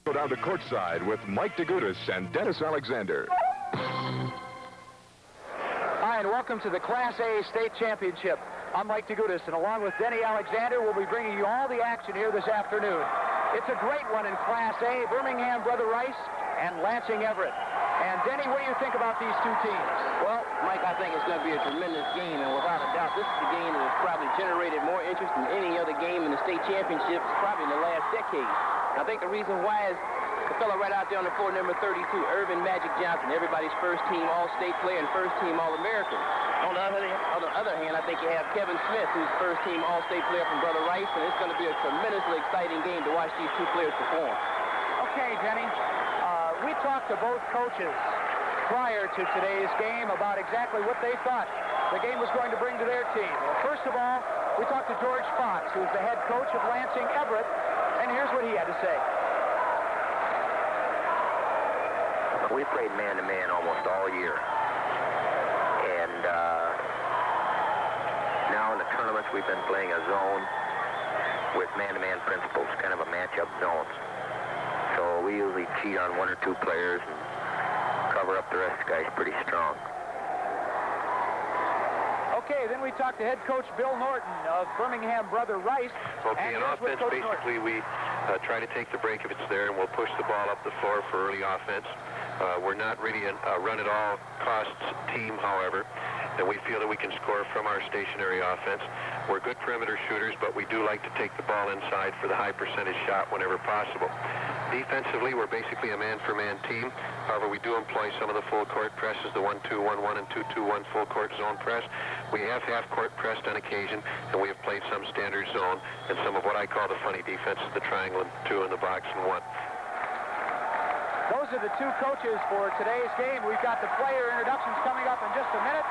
Go down to courtside with Mike DeGuitis and Dennis Alexander. Hi, and welcome to the Class A State Championship. I'm Mike DeGuitis, and along with Denny Alexander, we'll be bringing you all the action here this afternoon. It's a great one in Class A, Birmingham, Brother Wrights, and Lansing Everett. And Denny, what do you think about these two teams? Well, Mike, I think it's going to be a tremendous game, and without a doubt, this is the game that has probably generated more interest than any other game in the state championships probably in the last decade. I think the reason why is the fellow right out there on the floor, number 32, Earvin Magic Johnson, everybody's first-team All-State player and first-team All-American. On the other hand, I think you have Kevin Smith, who's first-team All-State player from Brother Wrights, and it's going to be a tremendously exciting game to watch these two players perform. Okay, Denny. We talked to both coaches prior to today's game about exactly what they thought the game was going to bring to their team. Well, first of all, we talked to George Fox, who's the head coach of Lansing Everett, and here's what he had to say. We played man-to-man almost all year. And now in the tournaments, we've been playing a zone with man-to-man principles, kind of a match-up zones. So we usually cheat on one or two players and cover up the rest of the guys pretty strong. Okay, then we talked to head coach Bill Norton of Birmingham Brother Wrights. Okay, in offense, basically, we try to take the break if it's there, and we'll push the ball up the floor for early offense. We're not really a run-at-all-costs team, however, and we feel that we can score from our stationary offense. We're good perimeter shooters, but we do like to take the ball inside for the high percentage shot whenever possible. Defensively, we're basically a man-for-man team. However, we do employ some of the full-court presses, the 1-2-1-1 and 2-2-1 full-court zone press. We have half-court pressed on occasion, and we have played some standard zone and some of what I call the funny defenses, the triangle and 2 in the box and 1. Those are the two coaches for today's game. We've got the player introductions coming up in just a minute.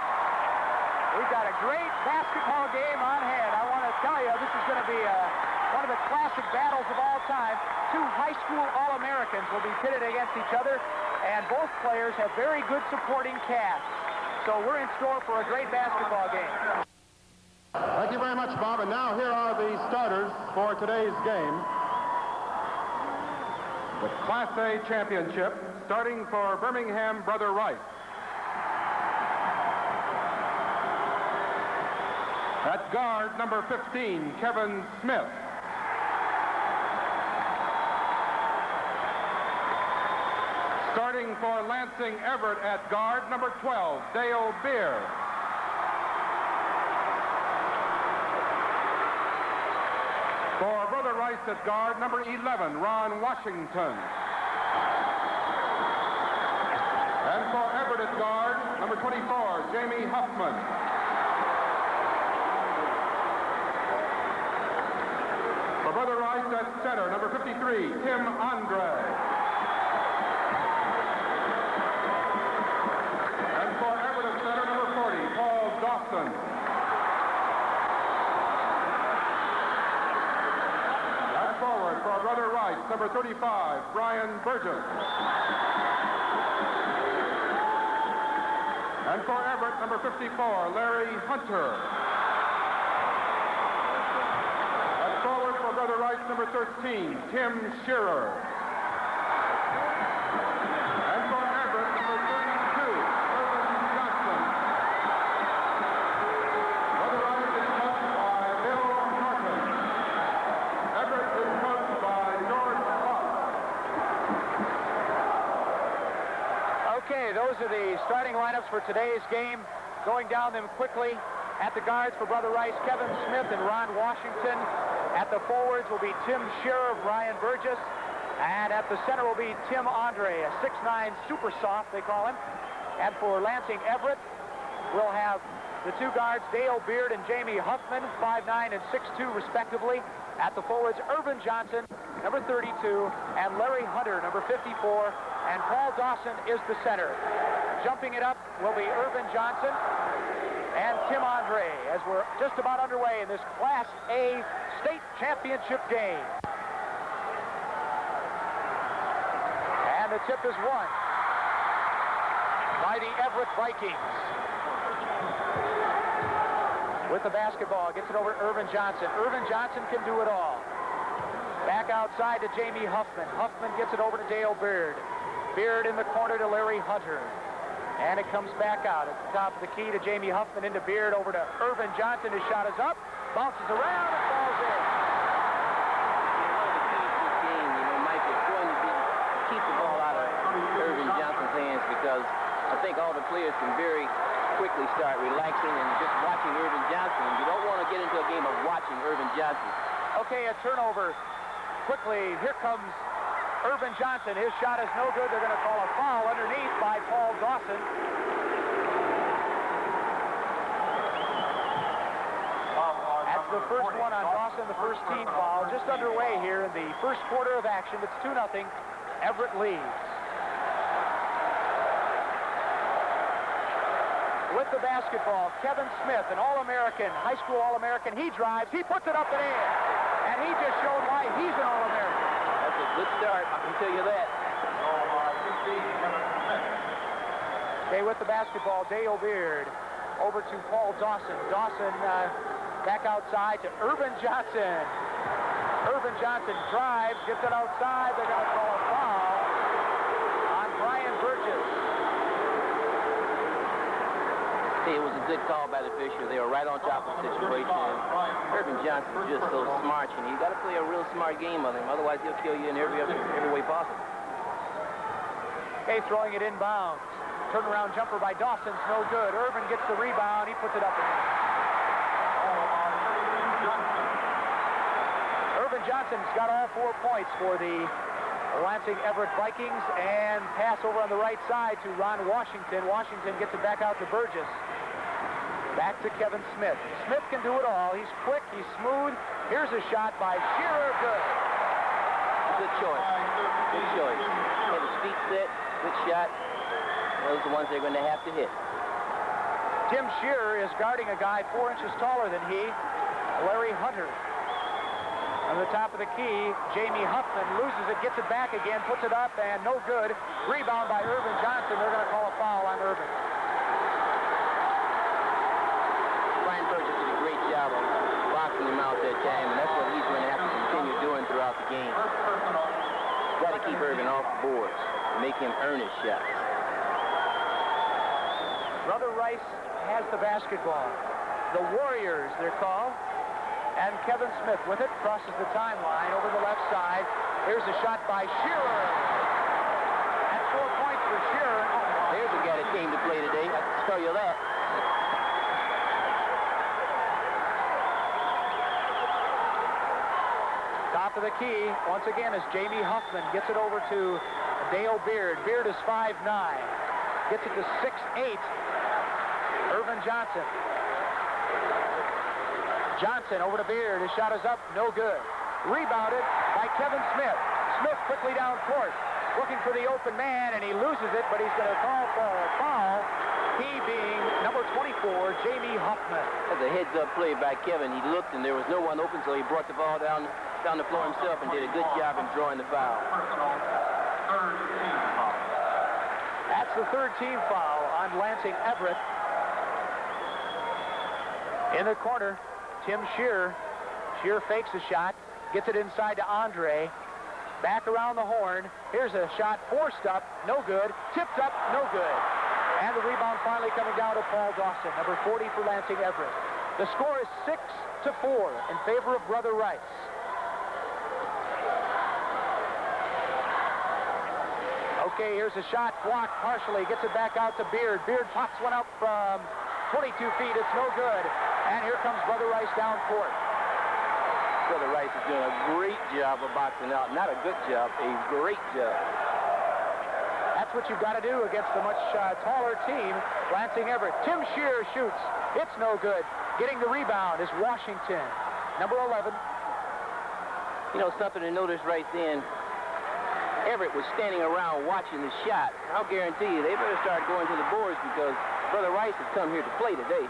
We've got a great basketball game on hand. I want to tell you, this is going to be one of the classic battles of all time. Two high school All-Americans will be pitted against each other, and both players have very good supporting casts. So we're in store for a great basketball game. Thank you very much, Bob. And now here are the starters for today's game. The Class A Championship, starting for Birmingham Brother Wrights. At guard, number 15, Kevin Smith. Starting for Lansing Everett at guard, number 12, Dale Beer. For Brother Wrights at guard, number 11, Ron Washington. And for Everett at guard, number 24, Jamie Huffman. For Brother Wrights at center, number 53, Tim Andre. And for Everett at center, number 40, Paul Dawson. And forward for Brother Wrights, number 35, Bryan Perkins. And for Everett, number 54, Larry Hunter. Forward for Brother Wrights, number 13, Tim Shearer. And for Everett, number 32, Earvin Johnson. Brother Wrights is coached by Bill Norton. Everett is coached by George Fox. Okay, those are the starting lineups for today's game. Going down them quickly. At the guards for Brother Wrights, Kevin Smith and Ron Washington. At the forwards will be Tim Shearer, Brian Burgess. And at the center will be Tim Andre, a 6'9" super soft, they call him. And for Lansing Everett, we'll have the two guards, Dale Beard and Jamie Huffman, 5'9" and 6'2", respectively. At the forwards, Earvin Johnson, number 32, and Larry Hunter, number 54. And Paul Dawson is the center. Jumping it up will be Earvin Johnson and Tim Andre, as we're just about underway in this Class A State Championship game. And the tip is won by the Everett Vikings. With the basketball, gets it over to Earvin Johnson. Earvin Johnson can do it all. Back back outside to Jamie Huffman. Huffman gets it over to Dale Beard. Beard in the corner to Larry Hunter. And it comes back out at the top of the key to Jamie Huffman, into Beard, over to Earvin Johnson. His shot is up, bounces around, and falls in. One of the keys to this game, Mike, is going to be to keep the ball out of Earvin Johnson's hands, because I think all the players can very quickly start relaxing and just watching Earvin Johnson. You don't want to get into a game of watching Earvin Johnson. Okay, a turnover. Quickly, here comes Earvin Johnson. His shot is no good. They're going to call a foul underneath by Paul Dawson. That's the first one on Dawson, the first team foul. Just underway here in the first quarter of action. It's 2-0. Everett leads. With the basketball, Kevin Smith, an All-American, high school All-American. He drives. He puts it up and in. And he just showed why he's an All-American. That's a good start, I can tell you that. Okay, with the basketball, Dale Beard over to Paul Dawson. Dawson back outside to Earvin Johnson. Earvin Johnson drives, gets it outside. They're going to call a foul on Bryan Perkins. It was a good call by the official. They were right on top of the situation. Earvin Johnson is just so smart, and you got to play a real smart game of him. Otherwise, he'll kill you in every way possible. Okay, throwing it inbounds. Turnaround jumper by Dawson's no good. Irvin gets the rebound. He puts it up and in. Earvin Johnson's got all 4 points for the Lansing Everett Vikings, and pass over on the right side to Ron Washington. Washington gets it back out to Burgess. Back to Kevin Smith. Smith can do it all. He's quick, he's smooth. Here's a shot by Shearer. Good. Good choice. Good choice. Had his feet set. Good shot. Those are the ones they're going to have to hit. Tim Shearer is guarding a guy 4 inches taller than he, Larry Hunter. On the top of the key, Jamie Huffman loses it, gets it back again, puts it up, and no good. Rebound by Earvin Johnson. They're going to call a foul on Irving. Bryan Perkins did a great job of boxing him out that time, and that's what he's going to have to continue doing throughout the game. Got to keep Irving off the boards and make him earn his shots. Brother Rice has the basketball. The Warriors, they're called. And Kevin Smith with it, crosses the timeline over the left side. Here's a shot by Shearer. That's 4 points for Shearer. There's a guy that came to play today. I can tell you that. Top of the key, once again, is Jamie Huffman. Gets it over to Dale Beard. Beard is 5'9". Gets it to 6'8". Earvin Johnson. Johnson over to Beard. His shot is up. No good. Rebounded by Kevin Smith. Smith quickly down court, looking for the open man, and he loses it, but he's going to call for a foul. He being number 24, Jamie Huffman. That's a heads-up play by Kevin. He looked, and there was no one open, so he brought the ball down the floor himself and did a good job in drawing the foul. That's the third team foul on Lansing Everett. In the corner, Tim Shearer. Shearer fakes a shot, gets it inside to Andre. Back around the horn. Here's a shot forced up, no good. Tipped up, no good. And the rebound finally coming down to Paul Dawson, number 40 for Lansing Everett. The score is 6-4 in favor of Brother Rice. Okay, here's a shot blocked partially. Gets it back out to Beard. Beard pops one up from 22 feet. It's no good. And here comes Brother Rice down court. Brother Rice is doing a great job of boxing out. Not a good job, a great job. That's what you've got to do against a much taller team, Lansing Everett. Tim Shearer shoots. It's no good. Getting the rebound is Washington, number 11. You know, something to notice right then, Everett was standing around watching the shot. I'll guarantee you, they better start going to the boards, because Brother Rice has come here to play today.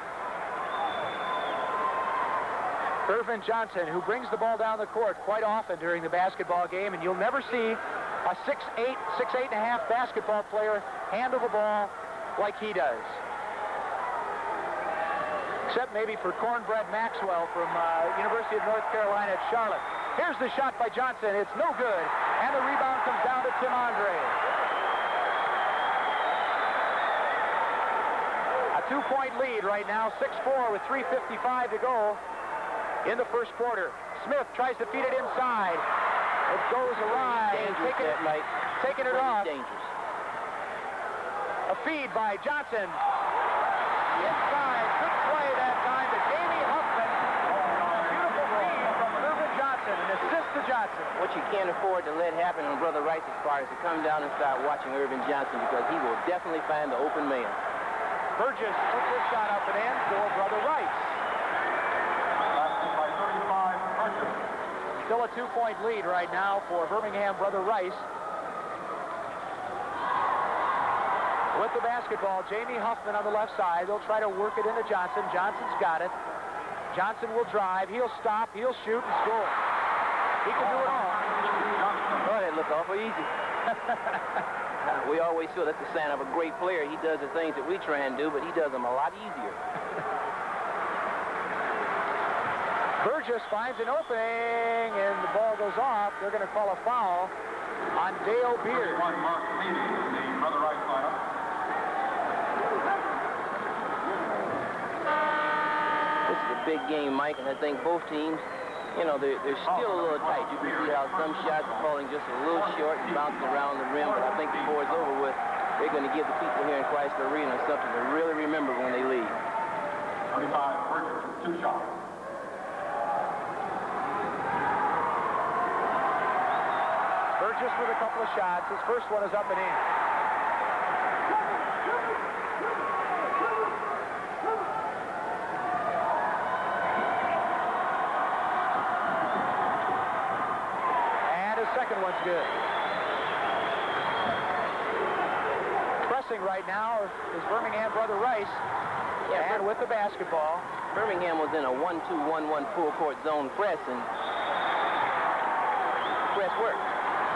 Earvin Johnson, who brings the ball down the court quite often during the basketball game, and you'll never see a 6'8", 6'8.5" basketball player handle the ball like he does. Except maybe for Cornbread Maxwell from University of North Carolina at Charlotte. Here's the shot by Johnson. It's no good. And the rebound comes down to Tim Andre. A 2-point lead right now, 6-4 with 3:55 to go in the first quarter. Smith tries to feed it inside. It goes awry. Taking it off. Dangerous. A feed by Johnson. Inside. Good play that time to Jamie Huffman. Beautiful feed from Earvin Johnson. An assist to Johnson. What you can't afford to let happen on Brother Wrights as far as to come down and start watching Earvin Johnson, because he will definitely find the open man. Burgess puts his shot up and in for Brother Wrights. By 35, Burgess. Still a 2-point lead right now for Birmingham Brother Rice. With the basketball, Jamie Huffman on the left side. They'll try to work it into Johnson. Johnson's got it. Johnson will drive. He'll stop. He'll shoot and score. He can do it all. Oh, that looked awful easy. We always feel that's the sign of a great player. He does the things that we try and do, but he does them a lot easier. Burgess finds an opening, and the ball goes off. They're going to call a foul on Dale Beard. Mark Levy in the Brother Rice lineup. This is a big game, Mike, and I think both teams, you know, they're still a little tight. You can see how some shots are falling just a little short and bouncing around the rim, but I think before it's over with, they're going to give the people here in Crisler Arena something to really remember when they leave. 25, Burgess, 2 shots. Burgess with a couple of shots. His first one is up and in. Second one's good. Pressing right now is Birmingham Brother Rice. Yeah, and with the basketball. Birmingham was in a 1-2-1-1 full court zone press, and press works.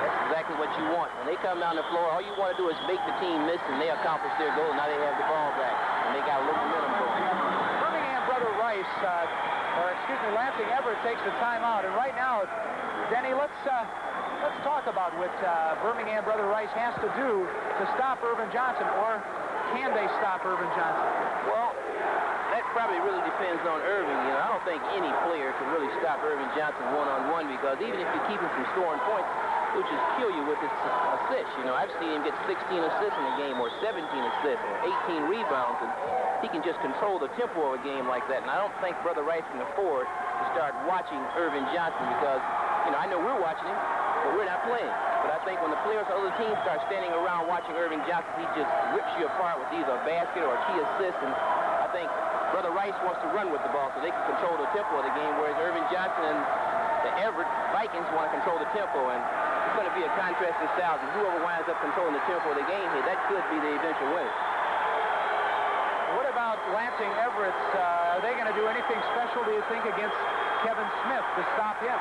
That's exactly what you want. When they come down the floor, all you want to do is make the team miss, and they accomplish their goal. Now they have the ball back, and they got a little momentum going. Birmingham Brother Rice, Lansing Everett takes the timeout, and right now, Denny, let's talk about what Birmingham Brother Rice has to do to stop Earvin Johnson, or can they stop Earvin Johnson? Well, that probably really depends on Irving. You know, I don't think any player can really stop Earvin Johnson one-on-one, because even if you keep him from scoring points, he'll just kill you with his assists. You know, I've seen him get 16 assists in a game, or 17 assists, or 18 rebounds, and he can just control the tempo of a game like that. And I don't think Brother Rice can afford to start watching Earvin Johnson, because, you know, I know we're watching him, but we're not playing. But I think when the players of other teams start standing around watching Earvin Johnson, he just rips you apart with either a basket or a key assist. And I think Brother Rice wants to run with the ball so they can control the tempo of the game, whereas Earvin Johnson and the Everett Vikings want to control the tempo. And it's going to be a contrast in styles. And whoever winds up controlling the tempo of the game here, that could be the eventual winner. What about Lansing Everett? Are they going to do anything special, do you think, against Kevin Smith to stop him?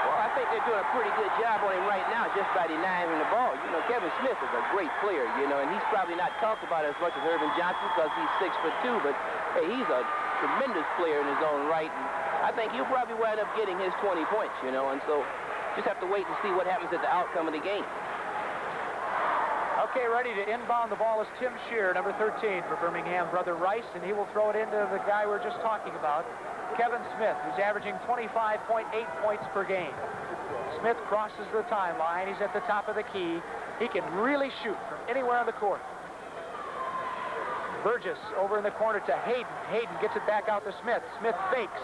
Well, I think they're doing a pretty good job on him right now just by denying him the ball. You know, Kevin Smith is a great player, you know, and he's probably not talked about as much as Earvin Johnson because he's 6'2", but hey, he's a tremendous player in his own right, and I think he'll probably wind up getting his 20 points, you know, and so just have to wait and see what happens at the outcome of the game. Okay, ready to inbound the ball is Tim Shear, number 13 for Birmingham Brother Rice, and he will throw it into the guy we're just talking about, Kevin Smith, who's averaging 25.8 points per game. Smith crosses the timeline. He's at the top of the key. He can really shoot from anywhere on the court. Burgess over in the corner to Hayden. Hayden gets it back out to Smith. Smith fakes,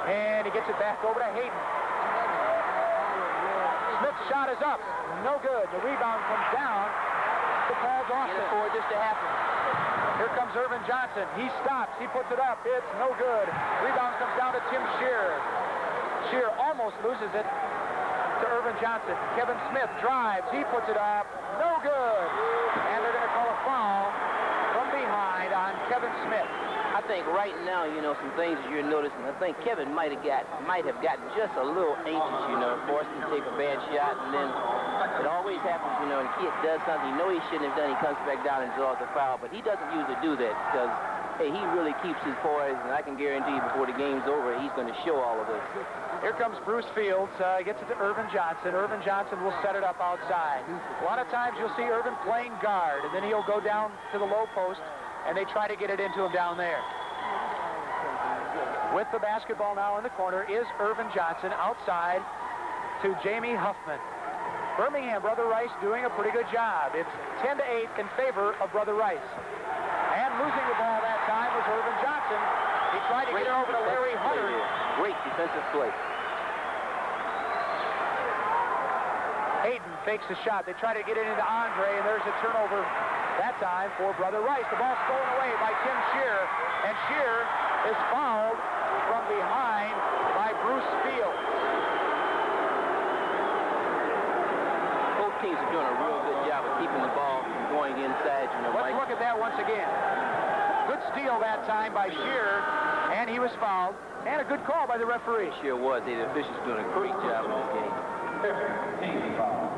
and he gets it back over to Hayden. Smith's shot is up. No good. The rebound comes down to Paul Dawson. Can't afford this to happen. Here comes Earvin Johnson. He stops. He puts it up. It's no good. Rebound comes down to Tim Shear. Shear almost loses it to Earvin Johnson. Kevin Smith drives. He puts it up. No good. And they're going to call a foul from behind on Kevin Smith. I think right now, you know, some things you're noticing. I think Kevin might have gotten just a little anxious, you know, forced him to take a bad shot, and then it always happens, you know, and kid does something he knows he shouldn't have done. He comes back down and draws the foul, but he doesn't usually do that because hey, he really keeps his poise, and I can guarantee you before the game's over, he's going to show all of this. Here comes Bruce Fields, gets it to Earvin Johnson. Earvin Johnson will set it up outside. A lot of times you'll see Earvin playing guard, and then he'll go down to the low post, and they try to get it into him down there. With the basketball now in the corner is Earvin Johnson outside to Jamie Huffman. Birmingham, Brother Rice doing a pretty good job. It's 10-8 in favor of Brother Rice. And losing the ball that time was Earvin Johnson. He tried to get it over to Larry Hunter. Great defensive play. Hayden fakes the shot. They try to get it into Andre, and there's a turnover that time for Brother Rice. The ball's stolen away by Tim Shear, and Shear is fouled from behind by Bruce Fields. Both teams are doing a real good job of keeping the ball from going inside. You know, Let's look at that once again. Good steal that time by Shear, and he was fouled. And a good call by the referee. Shear was. The officials doing a great job in this game. 15 foul.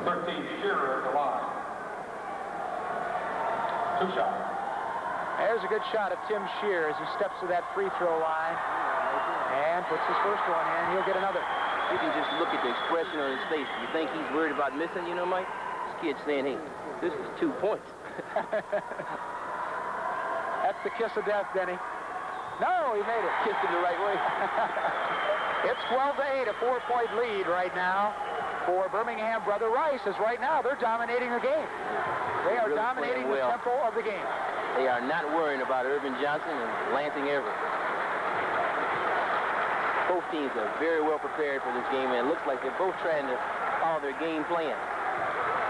13 Shearer at the line. 2 shots. There's a good shot of Tim Shear as he steps to that free throw line and puts his first one in. He'll get another. You can just look at the expression on his face. You think he's worried about missing, you know, Mike? This kid's saying, hey, this is 2 points. That's the kiss of death, Denny. No, he made it. Kissed him the right way. It's 12-8, a 4-point lead right now for Birmingham Brother Rice, as right now they're dominating the game. They are really dominating the tempo of the game. They are not worrying about Earvin Johnson and Lansing Everett. Both teams are very well prepared for this game, and it looks like they're both trying to follow their game plan.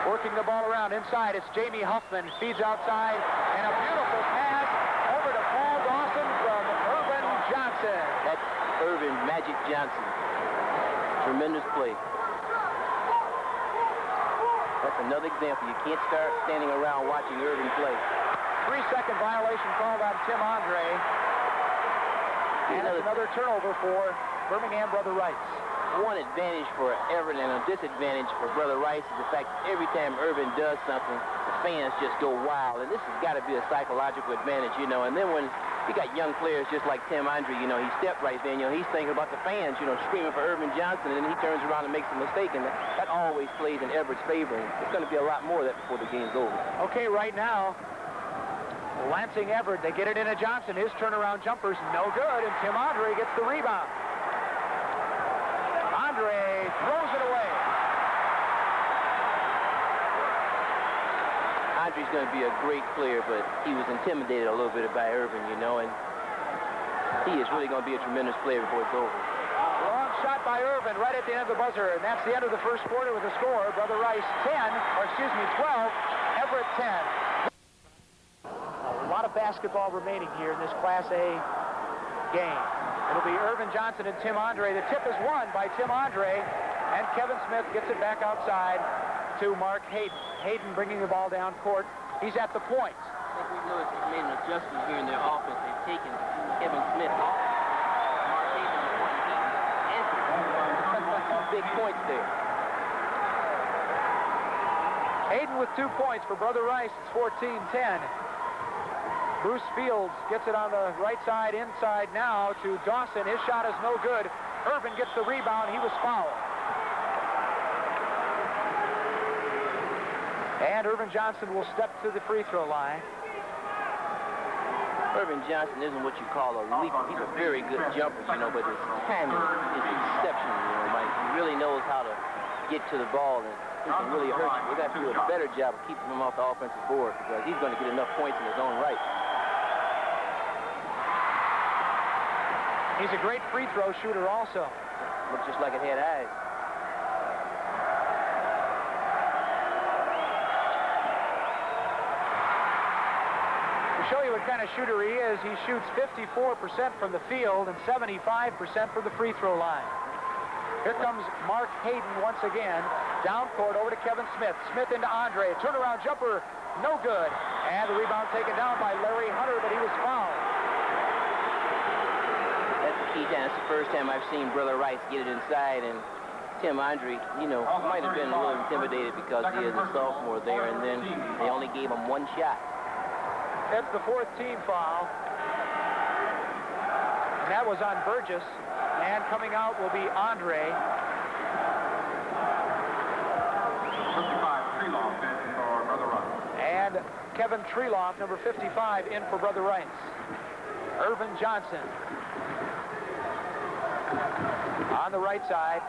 Working the ball around inside, it's Jamie Huffman, feeds outside, and a beautiful pass over to Paul Dawson from Earvin Johnson. That's Earvin Magic Johnson. Tremendous play. That's another example. You can't start standing around watching Irving play. 3-second violation called on Tim Andre. And it's another turnover for Birmingham Brother Rice. One advantage for Everett and a disadvantage for Brother Rice is the fact that every time Irvin does something, the fans just go wild. And this has got to be a psychological advantage, you know. And then when you got young players just like Tim Andre, you know, he stepped right there, you know, he's thinking about the fans, you know, screaming for Earvin Johnson, and then he turns around and makes a mistake, and that always plays in Everett's favor. And it's going to be a lot more of that before the game's over. Okay, right now, Lansing Everett, they get it into Johnson. His turnaround jumper's no good, and Tim Andre gets the rebound. Andre throws it away. Andre's going to be a great player, but he was intimidated a little bit by Irving, you know, and he is really going to be a tremendous player before it's over. Long shot by Irvin right at the end of the buzzer, and that's the end of the first quarter with the score. Brother Rice 12, Everett 10. A lot of basketball remaining here in this Class A game. It'll be Earvin Johnson and Tim Andre. The tip is won by Tim Andre, and Kevin Smith gets it back outside to Mark Hayden. Hayden bringing the ball down court. He's at the point. I think we've noticed they've made an adjustment here in their offense. They've taken Kevin Smith off. Mark Hayden and big points there. Hayden with 2 points for Brother Rice. It's 14-10. Bruce Fields gets it on the right side, inside now to Dawson. His shot is no good. Earvin gets the rebound. He was fouled. And Earvin Johnson will step to the free throw line. Earvin Johnson isn't what you call a leaper. He's a very good jumper, you know, but his timing is exceptional, you know, Mike. He really knows how to get to the ball, and he can really hurt you. We've got to do a better job of keeping him off the offensive board because he's going to get enough points in his own right. He's a great free throw shooter also. Looks just like it had eyes. To show you what kind of shooter he is, he shoots 54% from the field and 75% from the free throw line. Here comes Mark Hayden once again. Down court over to Kevin Smith. Smith into Andre. A turnaround jumper, no good. And the rebound taken down by Larry Hunter, but he was fouled. That's the first time I've seen Brother Rice get it inside, and Tim Andre, you know, might have been a little intimidated because he is a sophomore there, and then they only gave him 1 shot. It's the 4th team foul. And that was on Burgess. And coming out will be Andre. 55, Treloff in for Brother Wrights. And Kevin Treloff, number 55, in for Brother Wrights. Earvin Johnson. On the right side.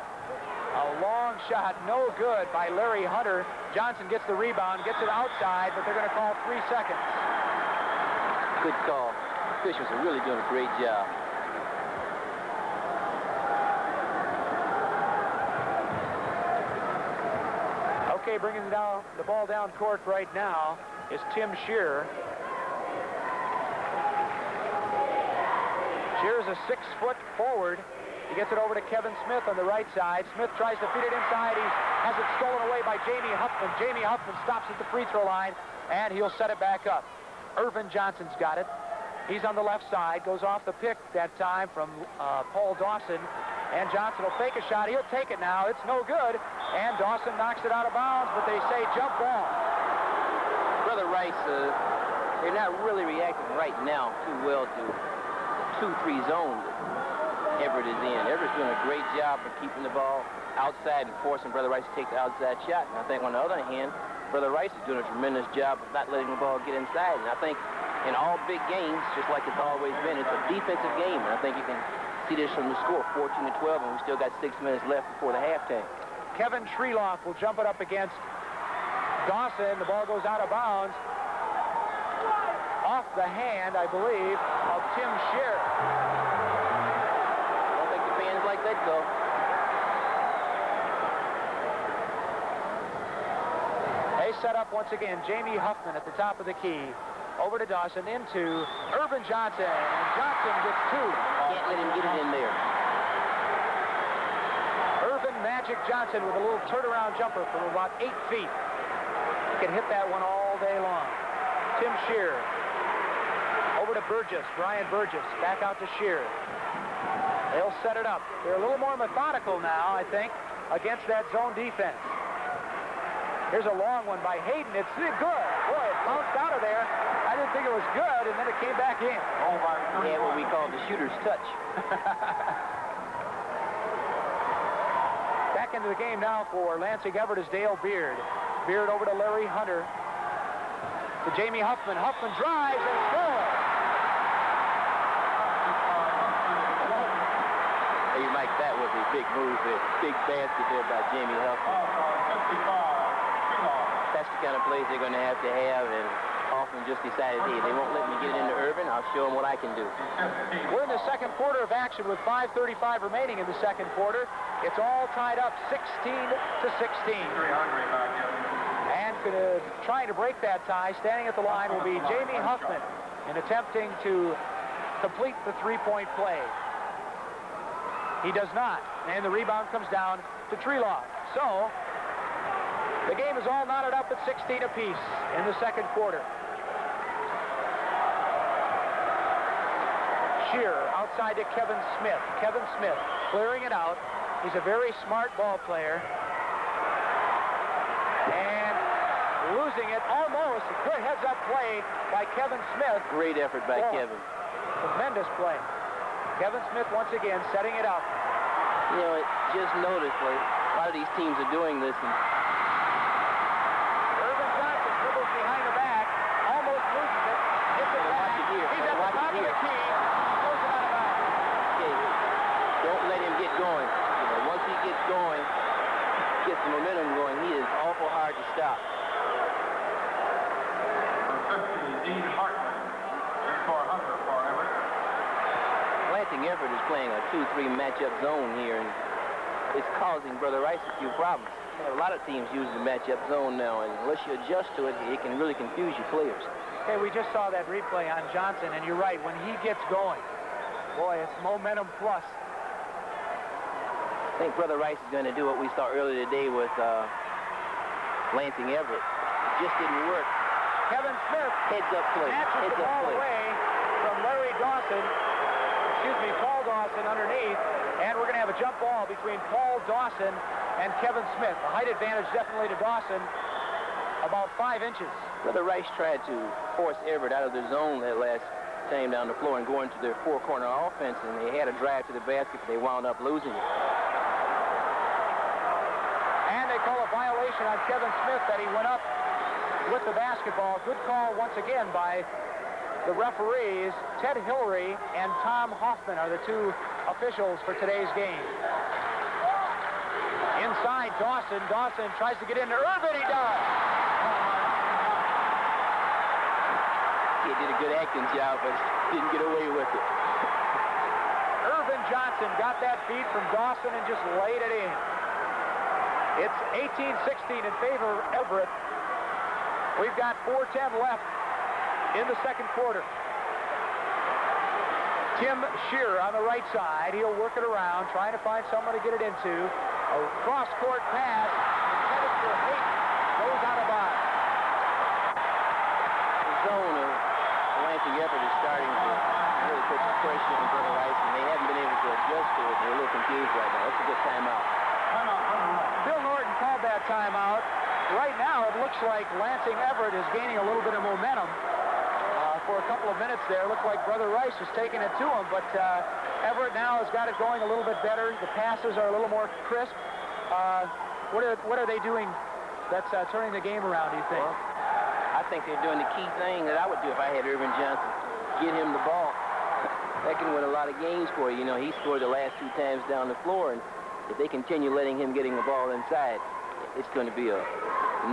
A long shot, no good by Larry Hunter. Johnson gets the rebound, gets it outside, but they're going to call 3 seconds. Good call. Officials are really doing a great job. Okay, bringing the ball down court right now is Tim Shearer. Shearer's a 6-foot forward. He gets it over to Kevin Smith on the right side. Smith tries to feed it inside. He has it stolen away by Jamie Huffman. Jamie Huffman stops at the free throw line, and he'll set it back up. Earvin Johnson's got it. He's on the left side, goes off the pick that time from Paul Dawson, and Johnson will fake a shot. He'll take it now. It's no good, and Dawson knocks it out of bounds, but they say jump ball. Brother Wrights, they're not really reacting right now too well to 2-3 zones Everett is in. Everett's doing a great job of keeping the ball outside and forcing Brother Wrights to take the outside shot. And I think on the other hand, Brother Wrights is doing a tremendous job of not letting the ball get inside. And I think in all big games, just like it's always been, it's a defensive game. And I think you can see this from the score, 14-12, and we still got 6 minutes left before the halftime. Kevin Treloff will jump it up against Dawson. The ball goes out of bounds. Off the hand, I believe, of Tim Shearer. Like that go. They set up once again. Jamie Huffman at the top of the key. Over to Dawson, into Earvin Johnson. And Johnson gets 2. Can't let him get it in there. Earvin Magic Johnson with a little turnaround jumper from about 8 feet. He can hit that one all day long. Tim Shearer. Over to Burgess. Bryan Burgess. Back out to Shearer. They'll set it up. They're a little more methodical now, I think, against that zone defense. Here's a long one by Hayden. It's good. Boy, it bounced out of there. I didn't think it was good, and then it came back in. Yeah, what we call the shooter's touch. Back into the game now for Lansing Everett is Dale Beard. Beard over to Larry Hunter. To Jamie Huffman. Huffman drives and scores. Hey, Mike, that was a big move there. Big basket there by Jamie Huffman. That's the kind of plays they're going to have, and Hoffman just decided, hey, they won't let me get it into Irvin. I'll show them what I can do. We're in the second quarter of action with 5:35 remaining in the second quarter. It's all tied up 16-16. And trying to break that tie, standing at the line, will be Jamie Huffman in attempting to complete the three-point play. He does not, and the rebound comes down to Treloff. So, the game is all knotted up at 16 apiece in the second quarter. Shearer outside to Kevin Smith. Kevin Smith clearing it out. He's a very smart ball player. And losing it almost. A good heads-up play by Kevin Smith. Great effort by Kevin. Tremendous play. Kevin Smith once again setting it up. You know, just notice, like, a lot of these teams are doing this. And Earvin Johnson dribbles behind the back, almost loses it. Gets it back. He's at the top of the key. Throws it out of bounds. Okay, don't let him get going. You know, once he gets going, gets the momentum going, he is awful hard to stop. Dean Hartman for Hunter for Everett. Lansing Everett is playing a 2-3 matchup zone here, and it's causing Brother Wrights a few problems. A lot of teams use the matchup zone now, and unless you adjust to it, it can really confuse your players. Okay, we just saw that replay on Johnson, and you're right. When he gets going, boy, it's momentum plus. I think Brother Wrights is going to do what we saw earlier today with Lansing Everett. It just didn't work. Kevin Smith heads-up play. Snatches the ball away from Larry Dawson. Paul Dawson underneath, and we're going to have a jump ball between Paul Dawson and Kevin Smith. The height advantage definitely to Dawson, about 5 inches. Brother Wrights tried to force Everett out of their zone that last time down the floor and go into their four-corner offense, and they had a drive to the basket, but they wound up losing it. And they call a violation on Kevin Smith that he went up with the basketball. Good call once again by the referees. Ted Hillary and Tom Huffman are the two officials for today's game. Inside, Dawson. Dawson tries to get into Earvin. He does. He did a good acting job, but didn't get away with it. Irvin Johnson got that feed from Dawson and just laid it in. It's 18-16 in favor of Everett. We've got 4:10 left in the second quarter. Tim Shearer on the right side. He'll work it around, trying to find someone to get it into. A cross-court pass. Intended for Hayden. Goes out of bounds. The zone of Lansing Everett is starting to really put some pressure on Brother Wrights, and they haven't been able to adjust to it. They're a little confused right now. That's a good timeout. Bill Norton called that timeout. Right now, it looks like Lansing Everett is gaining a little bit of momentum. For a couple of minutes there, it looked like Brother Wrights was taking it to him, but Everett now has got it going a little bit better. The passes are a little more crisp. What are they doing that's turning the game around, do you think? Well, I think they're doing the key thing that I would do if I had Irvin Johnson. Get him the ball. That can win a lot of games for you. You know, he scored the last 2 times down the floor, and if they continue letting him getting the ball inside, it's going to be a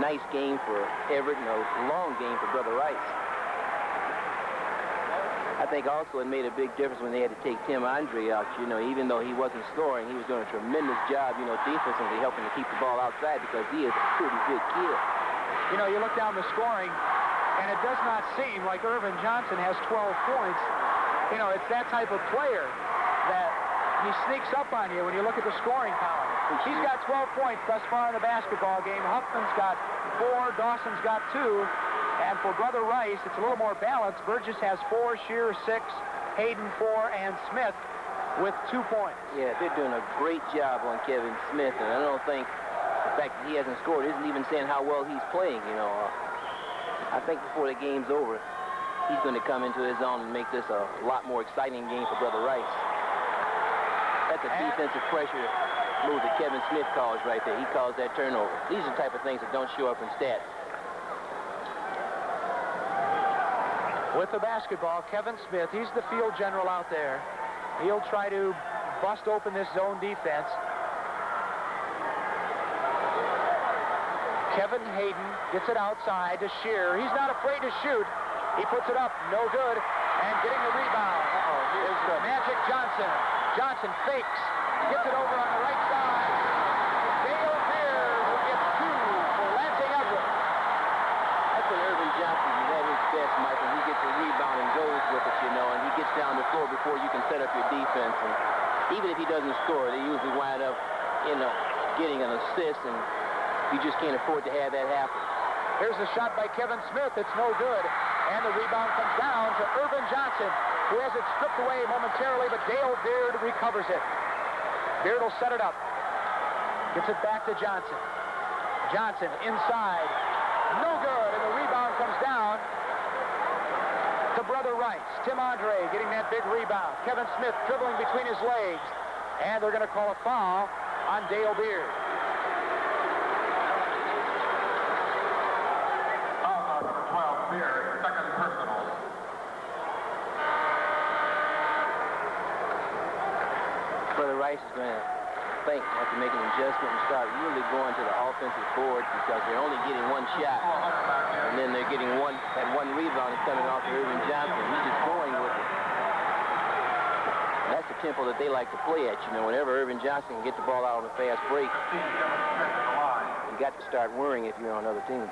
nice game for Everett and a long game for Brother Wrights. I think also it made a big difference when they had to take Tim Andre out. You know, even though he wasn't scoring, he was doing a tremendous job, you know, defensively helping to keep the ball outside because he is a pretty big kid. You know, you look down the scoring, and it does not seem like Irvin Johnson has 12 points. You know, it's that type of player that he sneaks up on you when you look at the scoring column. He's got 12 points thus far in the basketball game. Huffman's got 4, Dawson's got 2. And for Brother Rice, it's a little more balanced. Burgess has 4, Shearer 6, Hayden 4, and Smith with 2 points. Yeah, they're doing a great job on Kevin Smith, and I don't think the fact that he hasn't scored isn't even saying how well he's playing, you know. I think before the game's over, he's going to come into his own and make this a lot more exciting game for Brother Rice. That's a defensive pressure move that Kevin Smith calls right there. He calls that turnover. These are the type of things that don't show up in stats. With the basketball, Kevin Smith, he's the field general out there. He'll try to bust open this zone defense. Kevin Hayden gets it outside to Shearer. He's not afraid to shoot. He puts it up, no good. And getting the rebound is Magic Johnson. Johnson fakes, gets it over on the right side. Dale Beard will get 2 for Lansing Everett. That's when Irvin Johnson is at his best, Michael. He gets a rebound and goes with it, you know, and he gets down the floor before you can set up your defense. And even if he doesn't score, they usually wind up, you know, getting an assist, and you just can't afford to have that happen. Here's the shot by Kevin Smith. It's no good. And the rebound comes down to Irvin Johnson, who has it stripped away momentarily, but Dale Beard recovers it. Beard will set it up. Gets it back to Johnson. Johnson inside. No good, and the rebound comes down to Brother Wrights. Tim Andre getting that big rebound. Kevin Smith dribbling between his legs. And they're going to call a foul on Dale Beard. Beard, second personal. Brother Rice is going to think, have to make an adjustment and start really going to the offensive boards because they're only getting 1 shot. And then they're getting that one rebound is coming off of Irvin Johnson. He's just going with it. And that's the tempo that they like to play at. You know, whenever Irvin Johnson can get the ball out on a fast break, you got to start worrying if you're on another team.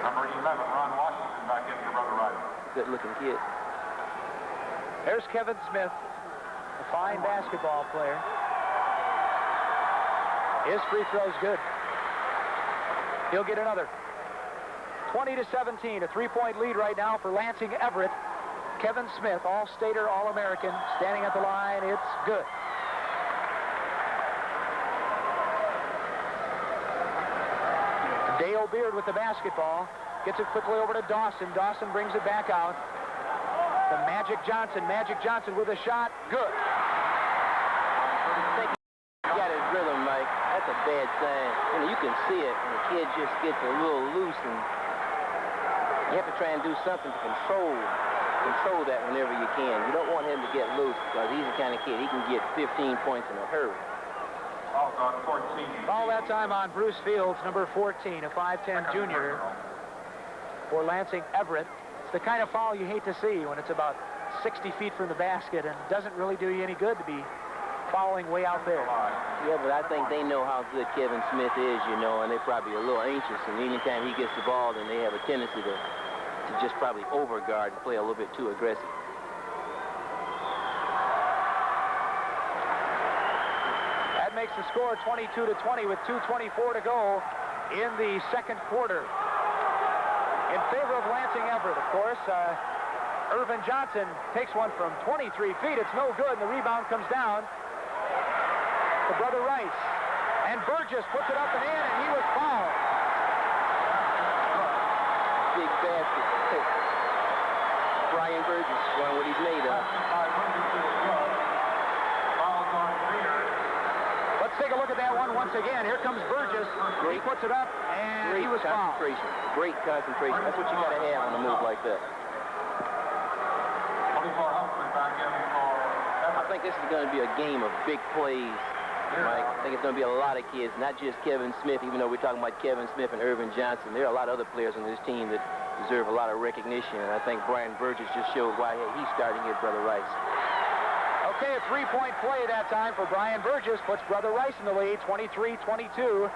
Number 11, Ron Washington, back in for Brother Wright. Good-looking kid. There's Kevin Smith, a fine basketball player. His free throw's good. He'll get another. 20-17, a 3-point lead right now for Lansing Everett. Kevin Smith, All-Stater, All-American, standing at the line. It's good. Dale Beard with the basketball. Gets it quickly over to Dawson. Dawson brings it back out. The Magic Johnson. Magic Johnson with a shot. Good. He got his rhythm, Mike. That's a bad sign. You know, you can see it when the kid just gets a little loose, and you have to try and do something to control that whenever you can. You don't want him to get loose because he's the kind of kid, he can get 15 points in a hurry. All that time on Bruce Fields, number 14, a 5'10 junior for Lansing Everett. It's the kind of foul you hate to see when it's about 60 feet from the basket, and it doesn't really do you any good to be fouling way out there. Yeah, but I think they know how good Kevin Smith is, you know, and they're probably a little anxious, and anytime he gets the ball, then they have a tendency to just probably overguard and play a little bit too aggressive. That makes the score 22-20 with 2:24 to go in the second quarter. In favor of Lansing Everett, of course. Earvin Johnson takes one from 23 feet. It's no good, and the rebound comes down to Brother Wrights. And Burgess puts it up and in, and he was fouled. Big basket. Bryan Burgess showing what he's made of. Let's take a look at that one once again. Here comes Burgess. He puts it up, and he was fouled. Great concentration. That's what you got to have on a move like that. I think this is going to be a game of big plays, Mike. I think it's going to be a lot of kids, not just Kevin Smith, even though we're talking about Kevin Smith and Earvin Johnson. There are a lot of other players on this team that deserve a lot of recognition, and I think Bryan Burgess just showed why he's starting here, Brother Wrights. Okay, a three-point play that time for Bryan Burgess. Puts Brother Wrights in the lead, 23-22,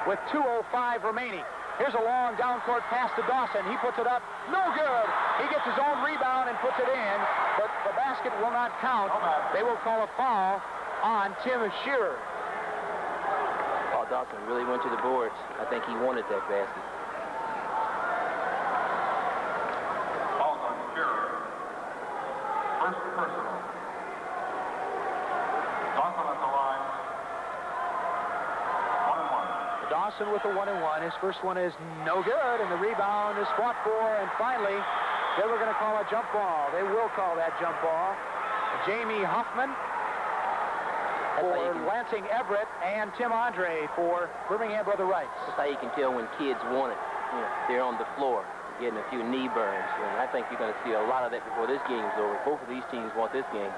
with 2:05 remaining. Here's a long down-court pass to Dawson. He puts it up. No good. He gets his own rebound and puts it in, but the basket will not count. They will call a foul on Tim Shearer. Paul Dawson really went to the boards. I think he wanted that basket. Foul on Shearer. First personal. Dawson at the line. 1-1. Dawson with the 1-1. His first one is no good, and the rebound is fought for, and finally, they were going to call a jump ball. They will call that jump ball. Jamie Huffman for Lansing Everett and Tim Andre for Birmingham Brother Wrights. That's how you can tell when kids want it. You know, they're on the floor getting a few knee burns, and I think you're going to see a lot of that before this game is over. Both of these teams want this game,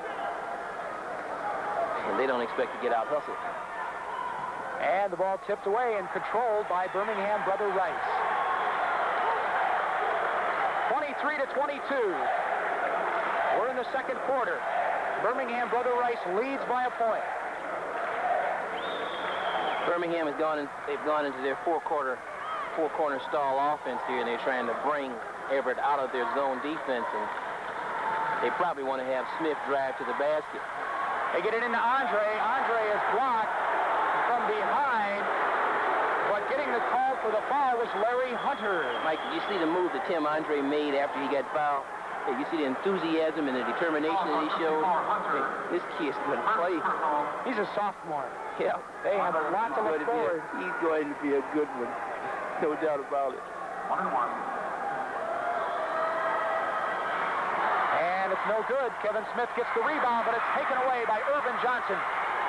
and they don't expect to get out hustled. And the ball tipped away and controlled by Birmingham Brother Wrights. 23-22. We're in the second quarter. Birmingham Brother Wrights leads by a point. Birmingham has they've gone into their four-corner stall offense here, and they're trying to bring Everett out of their zone defense, and they probably want to have Smith drive to the basket. They get it into Andre. Andre is blocked from behind, but getting the call for the foul was Larry Hunter. Mike, did you see the move that Tim Andre made after he got fouled? Hey, you see the enthusiasm and the determination that he showed? Hey, this kid's going to play. He's a sophomore. Yeah. They have a lot to look forward. He's going to be a good one. No doubt about it. 1-1. And it's no good. Kevin Smith gets the rebound, but it's taken away by Earvin Johnson.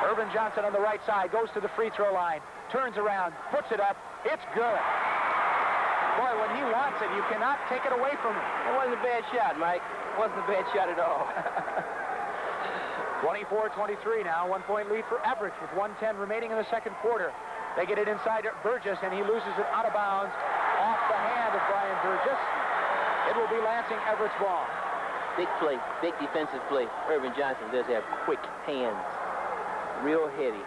Earvin Johnson on the right side goes to the free throw line, turns around, puts it up. It's good. Boy, when he wants it, you cannot take it away from him. It wasn't a bad shot, Mike. It wasn't a bad shot at all. 24-23 now, 1-point lead for Everett with 1:10 remaining in the second quarter. They get it inside Burgess, and he loses it out of bounds off the hand of Bryan Burgess. It will be Lansing Everett's ball. Big play, big defensive play. Earvin Johnson does have quick hands. Real heady.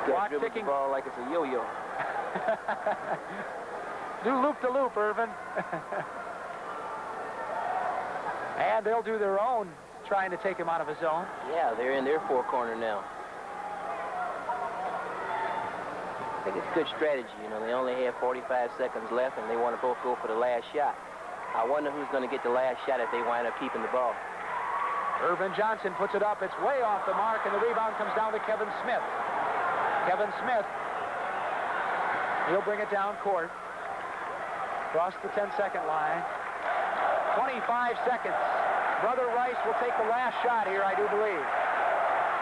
He's got dribbled the ball like it's a yo-yo. Do loop-de-loop, Earvin. And they'll do their own trying to take him out of his zone. Yeah, they're in their four-corner now. I think it's good strategy. You know, they only have 45 seconds left, and they want to both go for the last shot. I wonder who's going to get the last shot if they wind up keeping the ball. Earvin Johnson puts it up. It's way off the mark, and the rebound comes down to Kevin Smith. Kevin Smith He'll bring it down court. Across the 10-second line. 25 seconds. Brother Rice will take the last shot here, I do believe.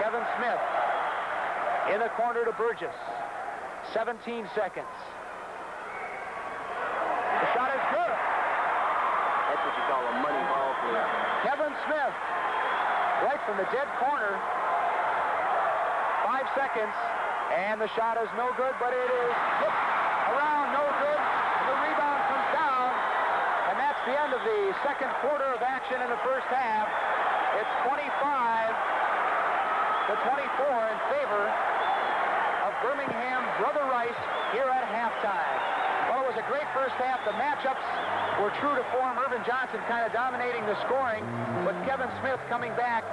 Kevin Smith in the corner to Burgess. 17 seconds. The shot is good. That's what you call a money ball player. Kevin Smith, right from the dead corner. 5 seconds, and the shot is no good, but it is hit around, no good. The rebound comes down, and that's the end of the second quarter of action in the first half. It's 25-24 in favor of Birmingham Brother Rice here at halftime. Well, it was a great first half. The matchups were true to form. Earvin Johnson kind of dominating the scoring, but Kevin Smith coming back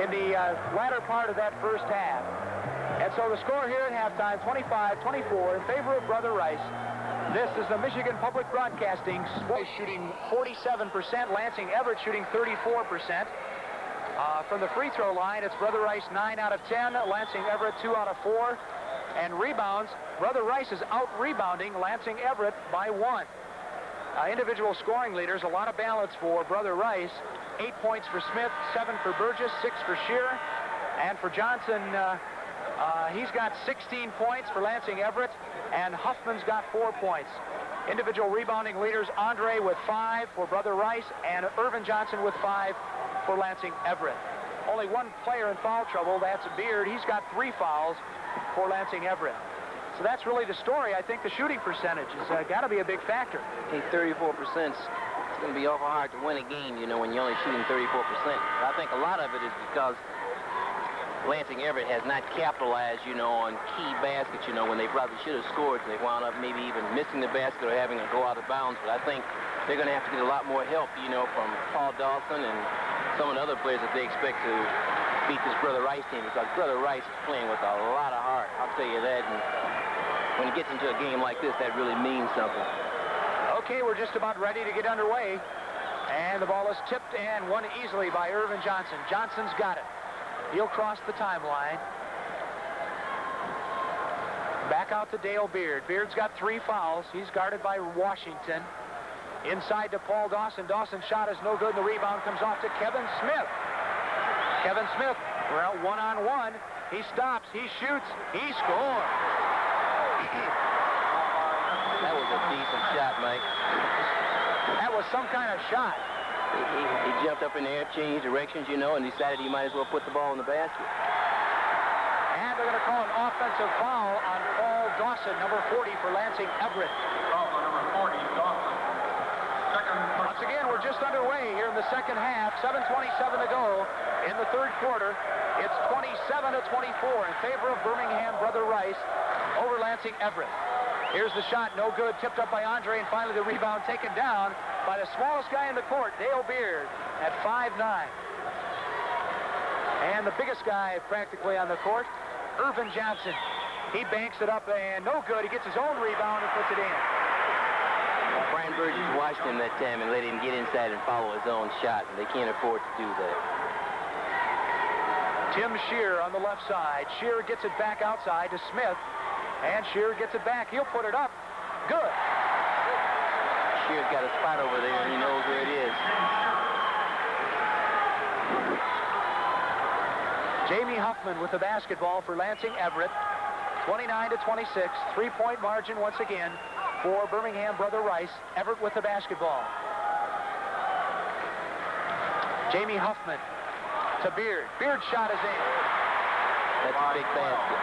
in the latter part of that first half. And so the score here at halftime, 25-24 in favor of Brother Rice. This is the Michigan Public Broadcasting Sports shooting 47%, Lansing Everett shooting 34%. From the free throw line, it's Brother Rice 9 out of 10, Lansing Everett 2 out of 4. And rebounds, Brother Rice is out-rebounding Lansing Everett by 1. Individual scoring leaders, a lot of balance for Brother Rice. 8 points for Smith, 7 for Burgess, 6 for Shearer. And for Johnson, he's got 16 points for Lansing Everett, and Huffman's got 4 points. Individual rebounding leaders, Andre with 5 for Brother Rice, and Earvin Johnson with 5 for Lansing Everett. Only one player in foul trouble, that's Beard. He's got 3 fouls for Lansing Everett. So that's really the story. I think the shooting percentage has got to be a big factor. Hey, 34%. It's going to be awful hard to win a game, you know, when you're only shooting 34%. I think a lot of it is because Lansing Everett has not capitalized, you know, on key baskets, you know, when they probably should have scored. They wound up maybe even missing the basket or having to go out of bounds. But I think they're going to have to get a lot more help, you know, from Paul Dawson and some of the other players that they expect to beat this Brother Rice team, because Brother Rice is playing with a lot of heart. I'll tell you that. And when he gets into a game like this, that really means something. Okay, we're just about ready to get underway. And the ball is tipped and won easily by Earvin Johnson. Johnson's got it. He'll cross the timeline. Back out to Dale Beard. Beard's got 3 fouls. He's guarded by Washington. Inside to Paul Dawson. Dawson's shot is no good. The rebound comes off to Kevin Smith. Kevin Smith, well, one-on-one. He stops. He shoots. He scores. That was a decent shot, Mike. That was some kind of shot. He jumped up in the air, changed directions, you know, and decided he might as well put the ball in the basket. And they're going to call an offensive foul on Paul Dawson, number 40 for Lansing Everett. Number 40, Dawson. Once again, we're just underway here in the second half. 7:27 to go in the third quarter. It's 27-24 in favor of Birmingham Brother Rice over Lansing Everett. Here's the shot, no good, tipped up by Andre, and finally the rebound taken down by the smallest guy in the court, Dale Beard, at 5'9". And the biggest guy practically on the court, Earvin Johnson. He banks it up and no good. He gets his own rebound and puts it in. Bryan Perkins watched him that time and let him get inside and follow his own shot, and they can't afford to do that. Tim Shearer on the left side. Shearer gets it back outside to Smith, and Shearer gets it back. He'll put it up. Good. Shearer's got a spot over there, and he knows where it is. Jamie Huffman with the basketball for Lansing Everett. 29-26, 3-point margin once again for Birmingham Brother Rice. Everett with the basketball. Jamie Huffman to Beard. Beard's shot is in. That's a big basket.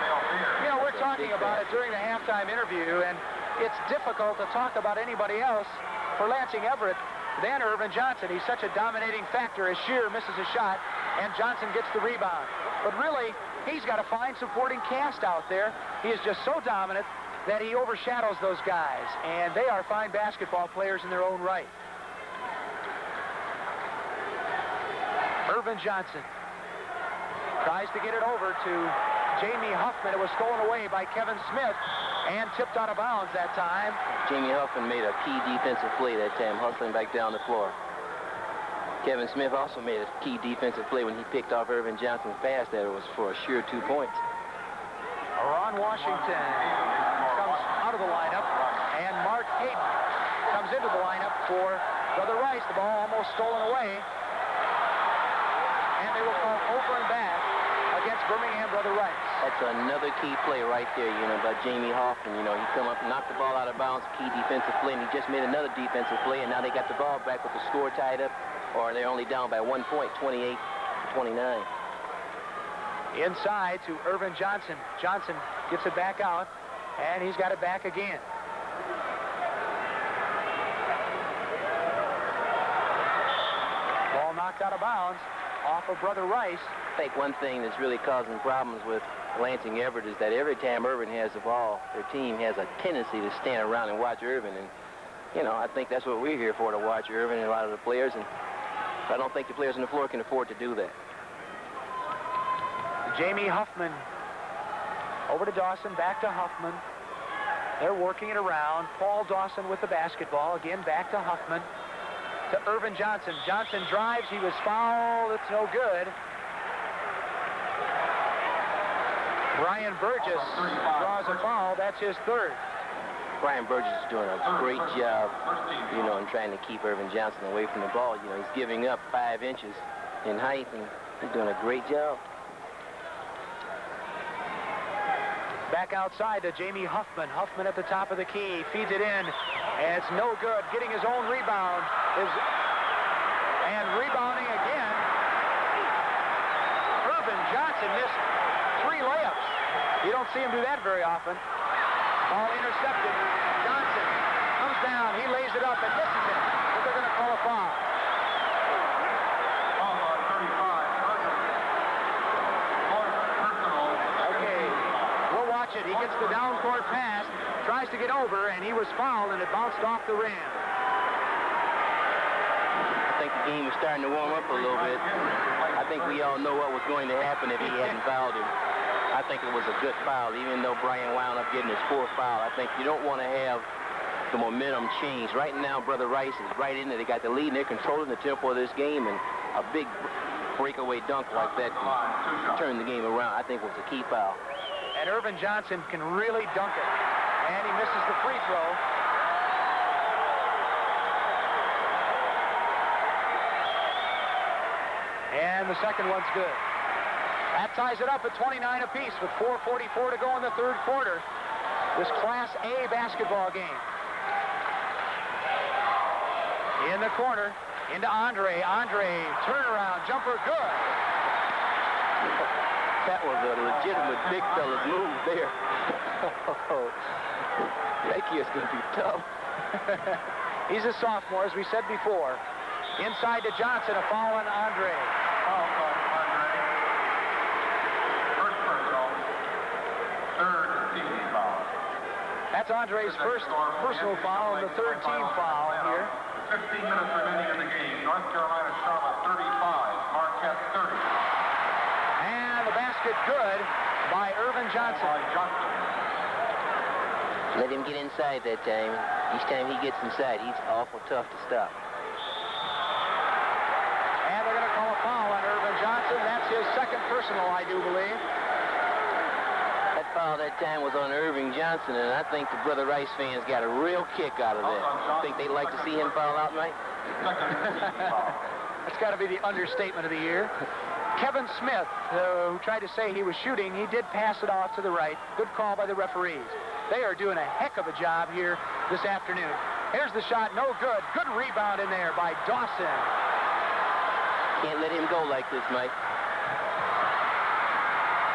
You know, we're talking about it during the halftime interview, and it's difficult to talk about anybody else for Lansing Everett than Earvin Johnson. He's such a dominating factor as Shearer misses a shot, and Johnson gets the rebound. But really, he's got a fine supporting cast out there. He is just so dominant that he overshadows those guys, and they are fine basketball players in their own right. Earvin Johnson tries to get it over to Jamie Huffman. It was stolen away by Kevin Smith and tipped out of bounds that time. Jamie Huffman made a key defensive play that time, hustling back down the floor. Kevin Smith also made a key defensive play when he picked off Earvin Johnson's pass that it was for a sure 2 points. Ron Washington comes out of of the lineup, and Mark Hayden comes into the lineup for Brother Rice. The ball almost stolen away, and they will call over and back against Birmingham Brother Rice. That's another key play right there, by Jamie Huffman. He come up and knocked the ball out of bounds, key defensive play, and he just made another defensive play, and now they got the ball back with the score tied up, or they're only down by 1 point, 28-29. Inside to Earvin Johnson. Johnson gets it back out, and he's got it back again. Ball knocked out of bounds off of Brother Rice. I think one thing that's really causing problems with Lansing Everett is that every time Irving has the ball, their team has a tendency to stand around and watch Irving. And, I think that's what we're here for, to watch Irving and a lot of the players. And I don't think the players on the floor can afford to do that. Jamie Huffman over to Dawson, back to Huffman. They're working it around. Paul Dawson with the basketball. Again, back to Huffman. To Earvin Johnson. Johnson drives. He was fouled. It's no good. Bryan Burgess draws a foul. That's his third. Bryan Burgess is doing a great job, in trying to keep Earvin Johnson away from the ball. He's giving up 5 inches in height, and he's doing a great job. Back outside to Jamie Huffman. Huffman at the top of the key. Feeds it in. And it's no good. Getting his own rebound. And rebounding again. Earvin Johnson missed 3 layups. You don't see him do that very often. Ball intercepted. Johnson comes down. He lays it up and misses it. But they're going to call a foul. Foul on 35. Okay, we'll watch it. He gets the down court pass, tries to get over, and he was fouled, and it bounced off the rim. I think the game is starting to warm up a little bit. I think we all know what was going to happen if he hadn't fouled him. I think it was a good foul, even though Bryan wound up getting his 4th foul. I think you don't want to have the momentum change. Right now, Brother Rice is right in there. They got the lead, and they're controlling the tempo of this game, and a big breakaway dunk like that can turn the game around. I think was a key foul. And Earvin Johnson can really dunk it. And he misses the free throw. And the second one's good. That ties it up at 29 apiece with 4:44 to go in the third quarter. This Class A basketball game. In the corner, into Andre. Andre, turnaround, jumper, good. That was a legitimate big fella's move there. That kid's going to be tough. He's a sophomore, as we said before. Inside to Johnson, a foul on Andre. Foul on Andre. First personal. Third team foul. That's Andre's first personal foul and the third team foul here. 15 minutes remaining in the game. North Carolina Charlotte 35, Marquette 30. And the basket good by Earvin Johnson. Let him get inside that time. Each time he gets inside, he's awful tough to stop. And they're going to call a foul on Earvin Johnson. That's his second personal, I do believe. That foul that time was on Irving Johnson, and I think the Brother Rice fans got a real kick out of that. I think they'd like to see him foul out, Mike? That's got to be the understatement of the year. Kevin Smith, who tried to say he was shooting, he did pass it off to the right. Good call by the referees. They are doing a heck of a job here this afternoon. Here's the shot, no good. Good rebound in there by Dawson. Can't let him go like this, Mike.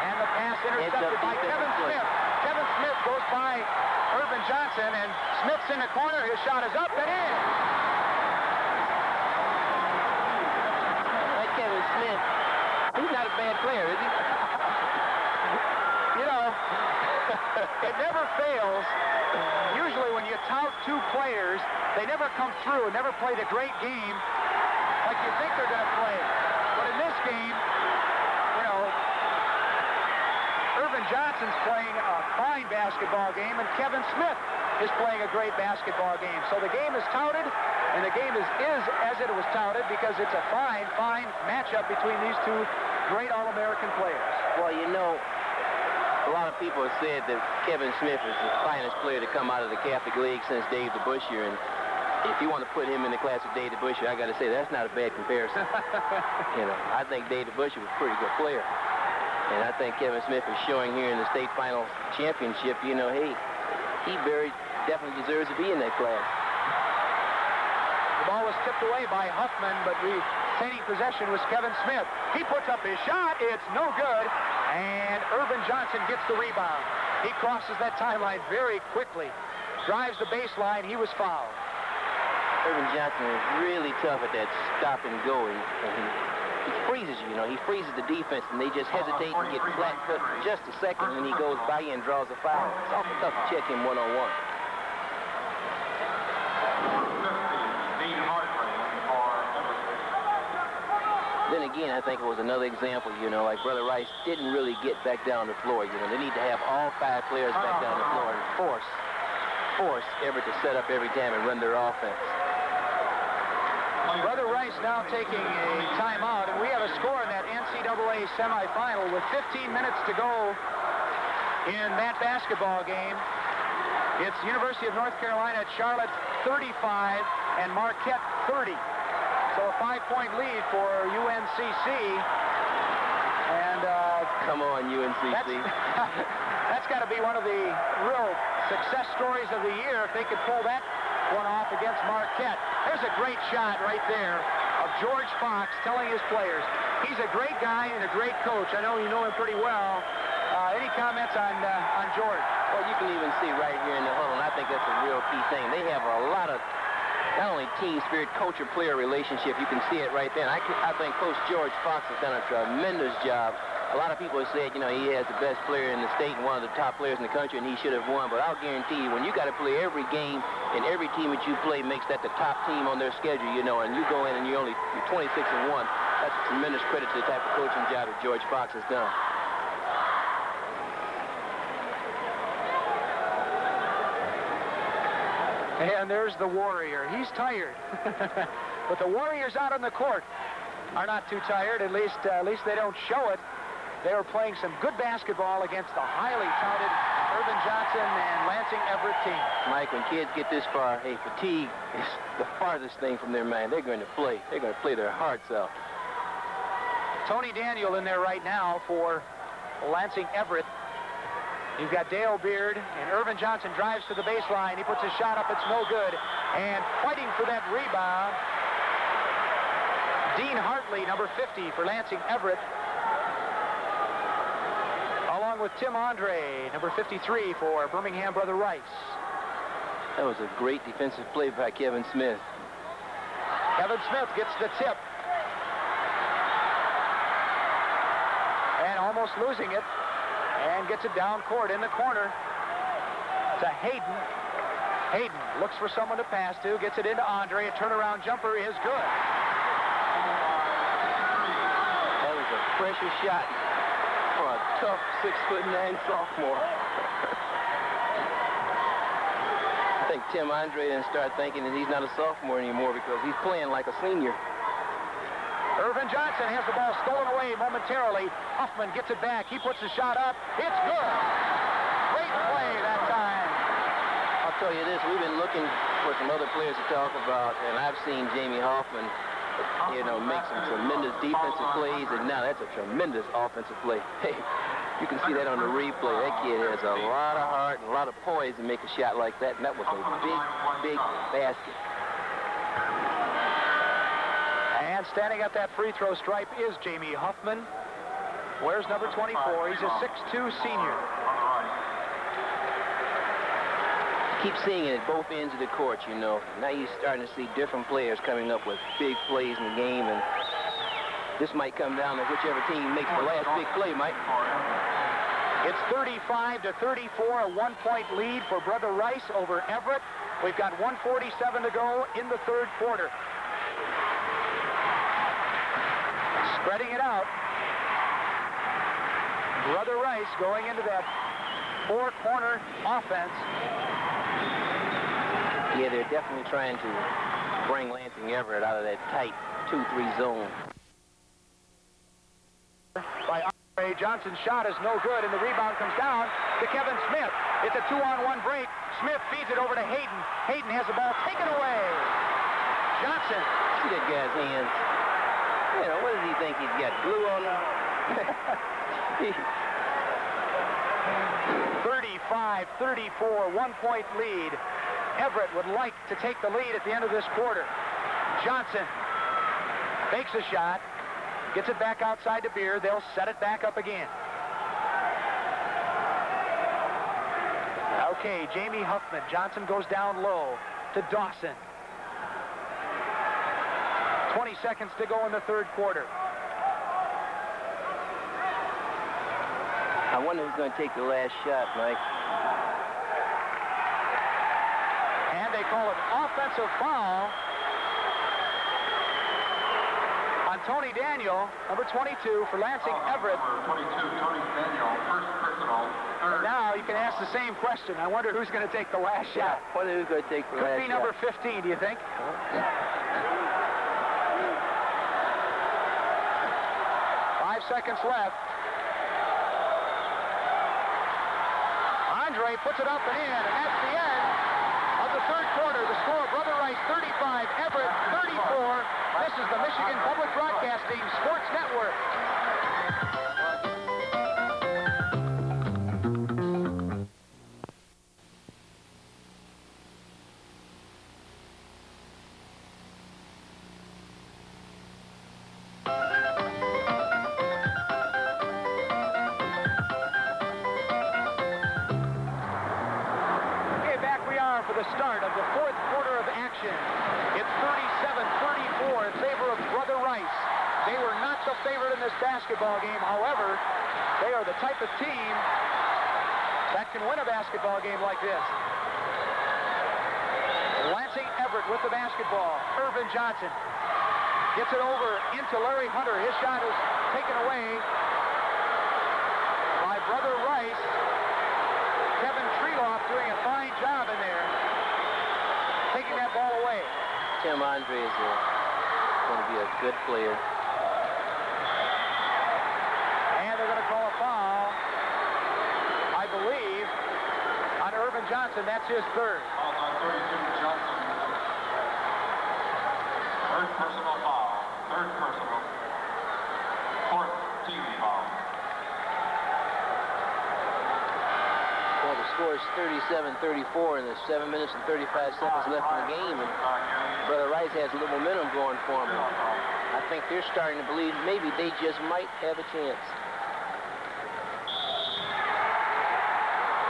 And the pass intercepted by Kevin Smith. Kevin Smith goes by Earvin Johnson, and Smith's in the corner. His shot is up and in. That Kevin Smith, he's not a bad player, is he? It never fails. Usually when you tout 2 players, they never come through and never played a great game like you think they're going to play. But in this game, Earvin Johnson's playing a fine basketball game, and Kevin Smith is playing a great basketball game. So the game is touted, and the game is as it was touted because it's a fine matchup between these 2 great All-American players. Well, A lot of people have said that Kevin Smith is the finest player to come out of the Catholic League since Dave DeBusschere, and if you want to put him in the class with Dave DeBusschere, I got to say that's not a bad comparison. I think Dave DeBusschere was a pretty good player, and I think Kevin Smith is showing here in the state final championship. Hey, he very definitely deserves to be in that class. The ball was tipped away by Huffman, but retaining possession was Kevin Smith. He puts up his shot. It's no good. And Earvin Johnson gets the rebound. He crosses that timeline very quickly. Drives the baseline. He was fouled. Earvin Johnson is really tough at that stop and go. He freezes you, He freezes the defense, and they just hesitate and get flat-foot for just a second, and he goes by you and draws a foul. It's awful tough to check him one-on-one. Then again, I think it was another example, like Brother Wrights didn't really get back down the floor. They need to have all 5 players back down the floor and force Everett to set up every time and run their offense. Brother Wrights now taking a timeout, and we have a score in that NCAA semifinal with 15 minutes to go in that basketball game. It's University of North Carolina at Charlotte 35 and Marquette 30. So a 5-point lead for UNCC. And come on, UNCC. That's got to be one of the real success stories of the year if they could pull that one off against Marquette. There's a great shot right there of George Fox telling his players he's a great guy and a great coach. I know you know him pretty well. Any comments on George? Well, you can even see right here in the huddle, and I think that's a real key thing. They have a lot of not only team spirit, coach-player relationship. You can see it right there. And I think Coach George Fox has done a tremendous job. A lot of people have said, he has the best player in the state and one of the top players in the country, and he should have won. But I'll guarantee you, when you got to play every game and every team that you play makes that the top team on their schedule, and you go in and you're 26-1, that's a tremendous credit to the type of coaching job that George Fox has done. And there's the Warrior. He's tired. But the Warriors out on the court are not too tired. At least they don't show it. They were playing some good basketball against the highly touted Earvin Johnson and Lansing Everett team. Mike, when kids get this far, fatigue is the farthest thing from their mind. They're going to play. They're going to play their hearts out. Tony Daniel in there right now for Lansing Everett. You've got Dale Beard, and Earvin Johnson drives to the baseline. He puts his shot up. It's no good. And fighting for that rebound, Dean Hartley, number 50 for Lansing Everett, along with Tim Andre, number 53 for Birmingham Brother Wrights. That was a great defensive play by Kevin Smith. Kevin Smith gets the tip. And almost losing it. And gets it down court in the corner to Hayden. Hayden looks for someone to pass to, gets it into Andre. A turnaround jumper is good. That was a pressure shot for a tough 6'9" sophomore. I think Tim Andre didn't start thinking that he's not a sophomore anymore because he's playing like a senior. Earvin Johnson has the ball stolen away momentarily. Huffman gets it back. He puts the shot up. It's good. Great play that time. I'll tell you this, we've been looking for some other players to talk about, and I've seen Jamie Huffman, make some tremendous defensive plays, and now that's a tremendous offensive play. Hey, you can see that on the replay. That kid has a lot of heart and a lot of poise to make a shot like that, and that was a big, big basket. And standing at that free throw stripe is Jamie Huffman. Where's number 24? He's a 6'2" senior. Keep seeing it at both ends of the court, Now you're starting to see different players coming up with big plays in the game, and this might come down to whichever team makes the last big play, Mike. It's 35-34, a 1-point lead for Brother Rice over Everett. We've got 1:47 to go in the third quarter. Spreading it out. Brother Rice going into that four-corner offense. Yeah, they're definitely trying to bring Lansing Everett out of that tight 2-3 zone. By Andre away. Johnson's shot is no good, and the rebound comes down to Kevin Smith. It's a 2-on-1 break. Smith feeds it over to Hayden. Hayden has the ball taken away. Johnson. See that guy's hands. You know, what does he think? He's got glue on him? 35-34, 1-point lead. Everett would like to take the lead at the end of this quarter. Johnson fakes a shot, gets it back outside to Beard. They'll set it back up again. Okay, Jamie Huffman. Johnson goes down low to Dawson. 20 seconds to go in the third quarter. I wonder who's going to take the last shot, Mike. And they call it offensive foul on Tony Daniel, number 22 for Lansing Everett. Number 22, Tony Daniel, first personal, third. Now you can ask the same question. I wonder who's going to take the last shot. I wonder who's going to take the last Could be shot. number 15, do you think? 5 seconds left. Andre puts it up and in, and that's the end of the third quarter. The score, Brother Wrights 35, Everett 34. This is the Michigan Public Broadcasting Sports Network. For the start of the fourth quarter of action. It's 37-34 in favor of Brother Wrights. They were not the favorite in this basketball game. However, they are the type of team that can win a basketball game like this. Lansing Everett with the basketball. Earvin Johnson gets it over into Larry Hunter. His shot is taken away by Brother Rice. Kevin Treloff doing a fine job in there, taking that ball away. Tim Andre is going to be a good player. And they're going to call a foul, I believe, on Earvin Johnson. That's his third. Foul on 32, Johnson. Third personal foul. Third personal. Fourth team foul. Well, the score is 37-34, and there's 7 minutes and 35 seconds left in the game. And Brother Wrights has a little momentum going for him. I think they're starting to believe maybe they just might have a chance.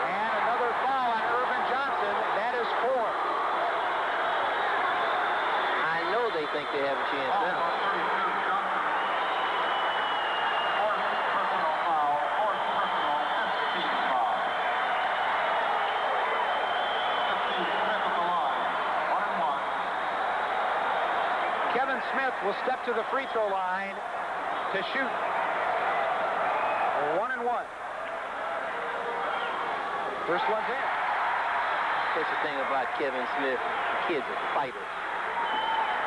And another foul on Earvin Johnson. That is 4. I know they think they have a chance now. Kevin Smith will step to the free throw line to shoot 1 and 1. First one's in. That's the thing about Kevin Smith. The kid's a fighter.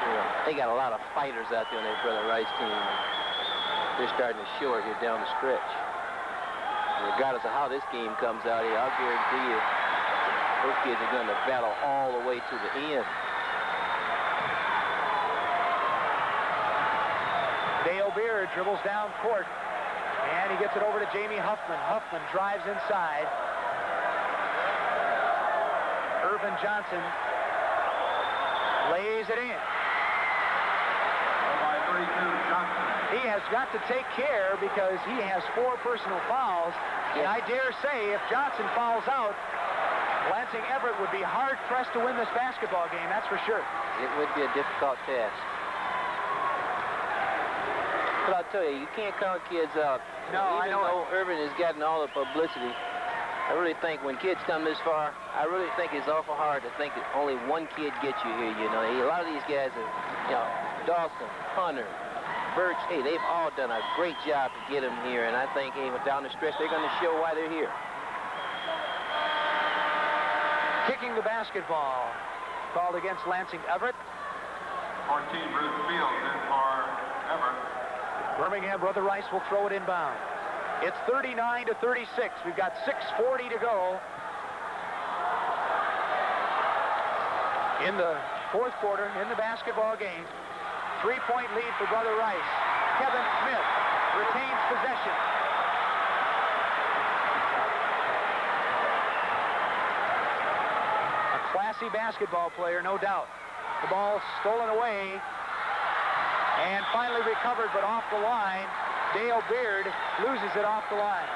You know, they got a lot of fighters out there on their Brother Wrights team. They're starting to show it here down the stretch. Regardless of how this game comes out here, I'll guarantee you those kids are going to battle all the way to the end. Dale Beard dribbles down court, and he gets it over to Jamie Huffman. Huffman drives inside. Earvin Johnson lays it in. By 32, Johnson. He has got to take care because he has 4 personal fouls. And I dare say if Johnson fouls out, Lansing Everett would be hard-pressed to win this basketball game, that's for sure. It would be a difficult task. But I'll tell you, you can't count kids out. No, I know. Even though Irving has gotten all the publicity, I really think when kids come this far, I really think it's awful hard to think that only one kid gets you here, you know. A lot of these guys are, you know, Dawson, Hunter, Birch, hey, they've all done a great job to get them here, and I think, hey, down the stretch, they're going to show why they're here. Kicking the basketball, called against Lansing Everett. 14, Bruce Fields in for Everett. Birmingham, Brother Rice will throw it inbound. It's 39-36. We've got 6:40 to go in the fourth quarter in the basketball game. 3-point lead for Brother Rice. Kevin Smith retains possession. A classy basketball player, no doubt. The ball stolen away and finally recovered, but off the line. Dale Beard loses it off the line.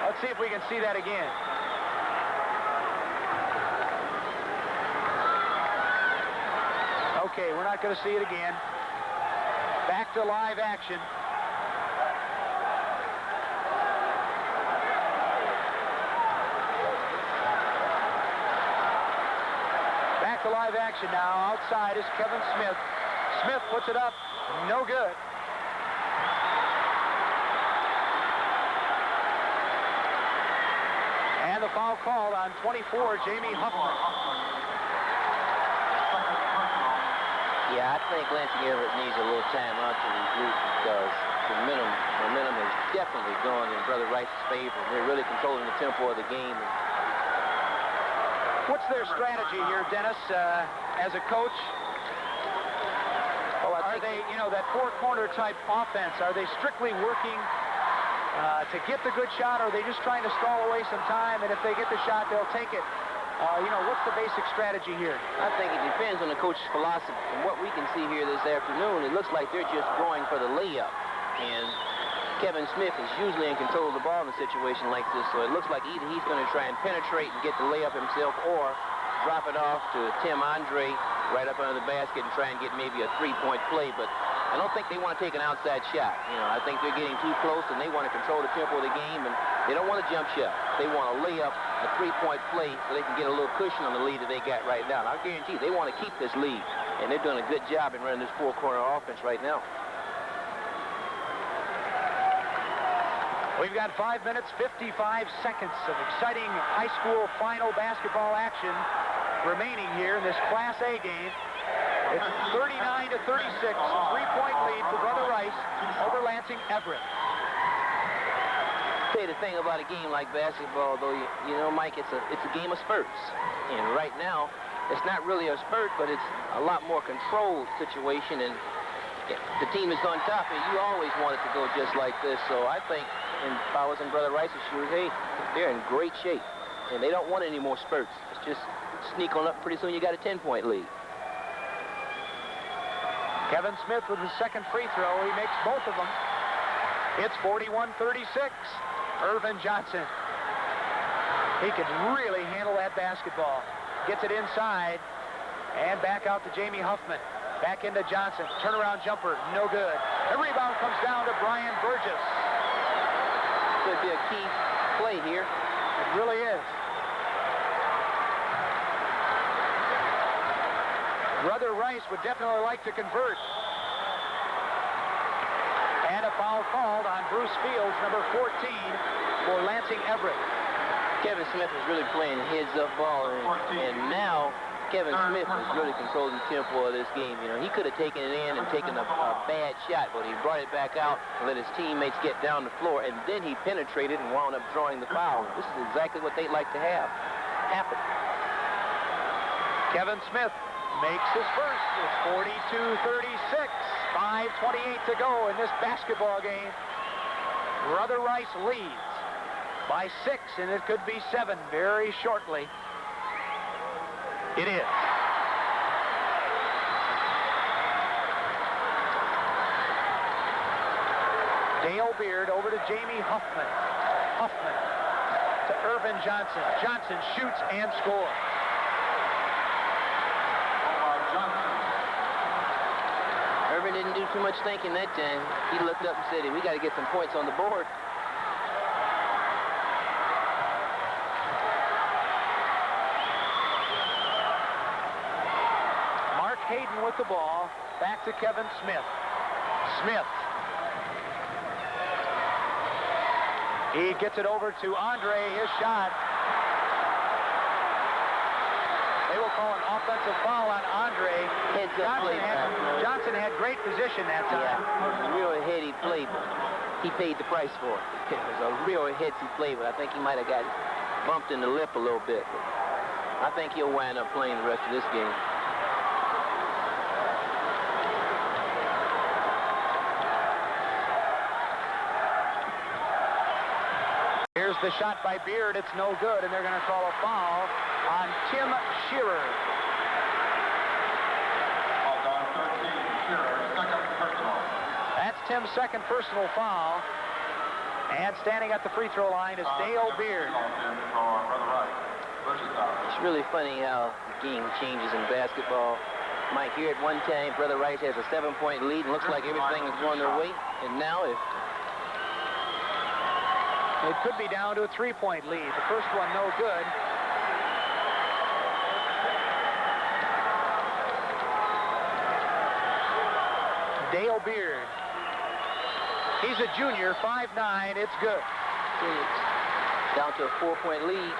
Let's see if we can see that again. Okay, we're not going to see it again. Back to live action. Back to live action now. Outside is Kevin Smith. Smith puts it up. No good. And the foul called on 24, Jamie Huffman. Yeah, I think Lansing Everett needs a little time out to regroup because the momentum has definitely gone in Brother Wright's favor. They're really controlling the tempo of the game. What's their strategy here, Dennis, as a coach? Well, are they, that four-corner type offense, are they strictly working to get the good shot, or are they just trying to stall away some time, and if they get the shot, they'll take it? What's the basic strategy here? I think it depends on the coach's philosophy. From what we can see here this afternoon, it looks like they're just going for the layup. And Kevin Smith is usually in control of the ball in a situation like this, so it looks like either he's going to try and penetrate and get the layup himself, or drop it off to Tim Andre right up under the basket and try and get maybe a three-point play. But I don't think they want to take an outside shot. I think they're getting too close, and they want to control the tempo of the game, and they don't want a jump shot. They want a layup, a three-point play, so they can get a little cushion on the lead that they got right now. And I guarantee you, they want to keep this lead, and they're doing a good job in running this four-corner offense right now. We've got 5 minutes, 55 seconds of exciting high school final basketball action remaining here in this Class A game. It's 39-36, three-point lead for Brother Rice over Lansing Everett. Say the thing about a game like basketball, though, Mike, it's a game of spurts. And right now, it's not really a spurt, but it's a lot more controlled situation. And the team is on top, and you always want it to go just like this. So I think, if I was in Brother Rice's shoes, hey, they're in great shape. And they don't want any more spurts. It's just sneak on up. Pretty soon you got a 10-point lead. Kevin Smith with his second free throw. He makes both of them. It's 41-36. Earvin Johnson. He can really handle that basketball. Gets it inside. And back out to Jamie Huffman. Back into Johnson. Turnaround jumper. No good. The rebound comes down to Bryan Perkins. Could be a key play here. It really is. Brother Rice would definitely like to convert. And a foul called on Bruce Fields, number 14, for Lansing Everett. Kevin Smith is really playing heads-up ball, and now Kevin Smith is really controlling the tempo of this game. He could have taken it in and taken a bad shot, but he brought it back out and let his teammates get down the floor, and then he penetrated and wound up drawing the foul. This is exactly what they'd like to have happen. Kevin Smith makes his first. It's 42-36. 5:28 to go in this basketball game. Brother Rice leads by 6, and it could be 7 very shortly. It is. Dale Beard over to Jamie Huffman. Huffman to Earvin Johnson. Johnson shoots and scores. Irving didn't do too much thinking that time. He looked up and said, we got to get some points on the board. Mark Hayden with the ball. Back to Kevin Smith. Smith. He gets it over to Andre. His shot. They will call an offensive foul on Andre. Johnson had great position that time. Yeah, real heady play, but he paid the price for it. It was a real headsy play, but I think he might have got bumped in the lip a little bit. But I think he'll wind up playing the rest of this game. Here's the shot by Beard. It's no good, and they're going to call a foul on Tim Shearer. Foul on 13, Shearer, second personal. That's Tim's second personal foul. And standing at the free throw line is Dale Beard. It's really funny how the game changes in basketball. Mike, here at one time, Brother Wrights has a 7-point lead and looks like everything is going their way. And now it could be down to a 3-point lead. The first one no good. Dale Beard. He's a junior, 5'9", it's good. It's down to a 4-point lead,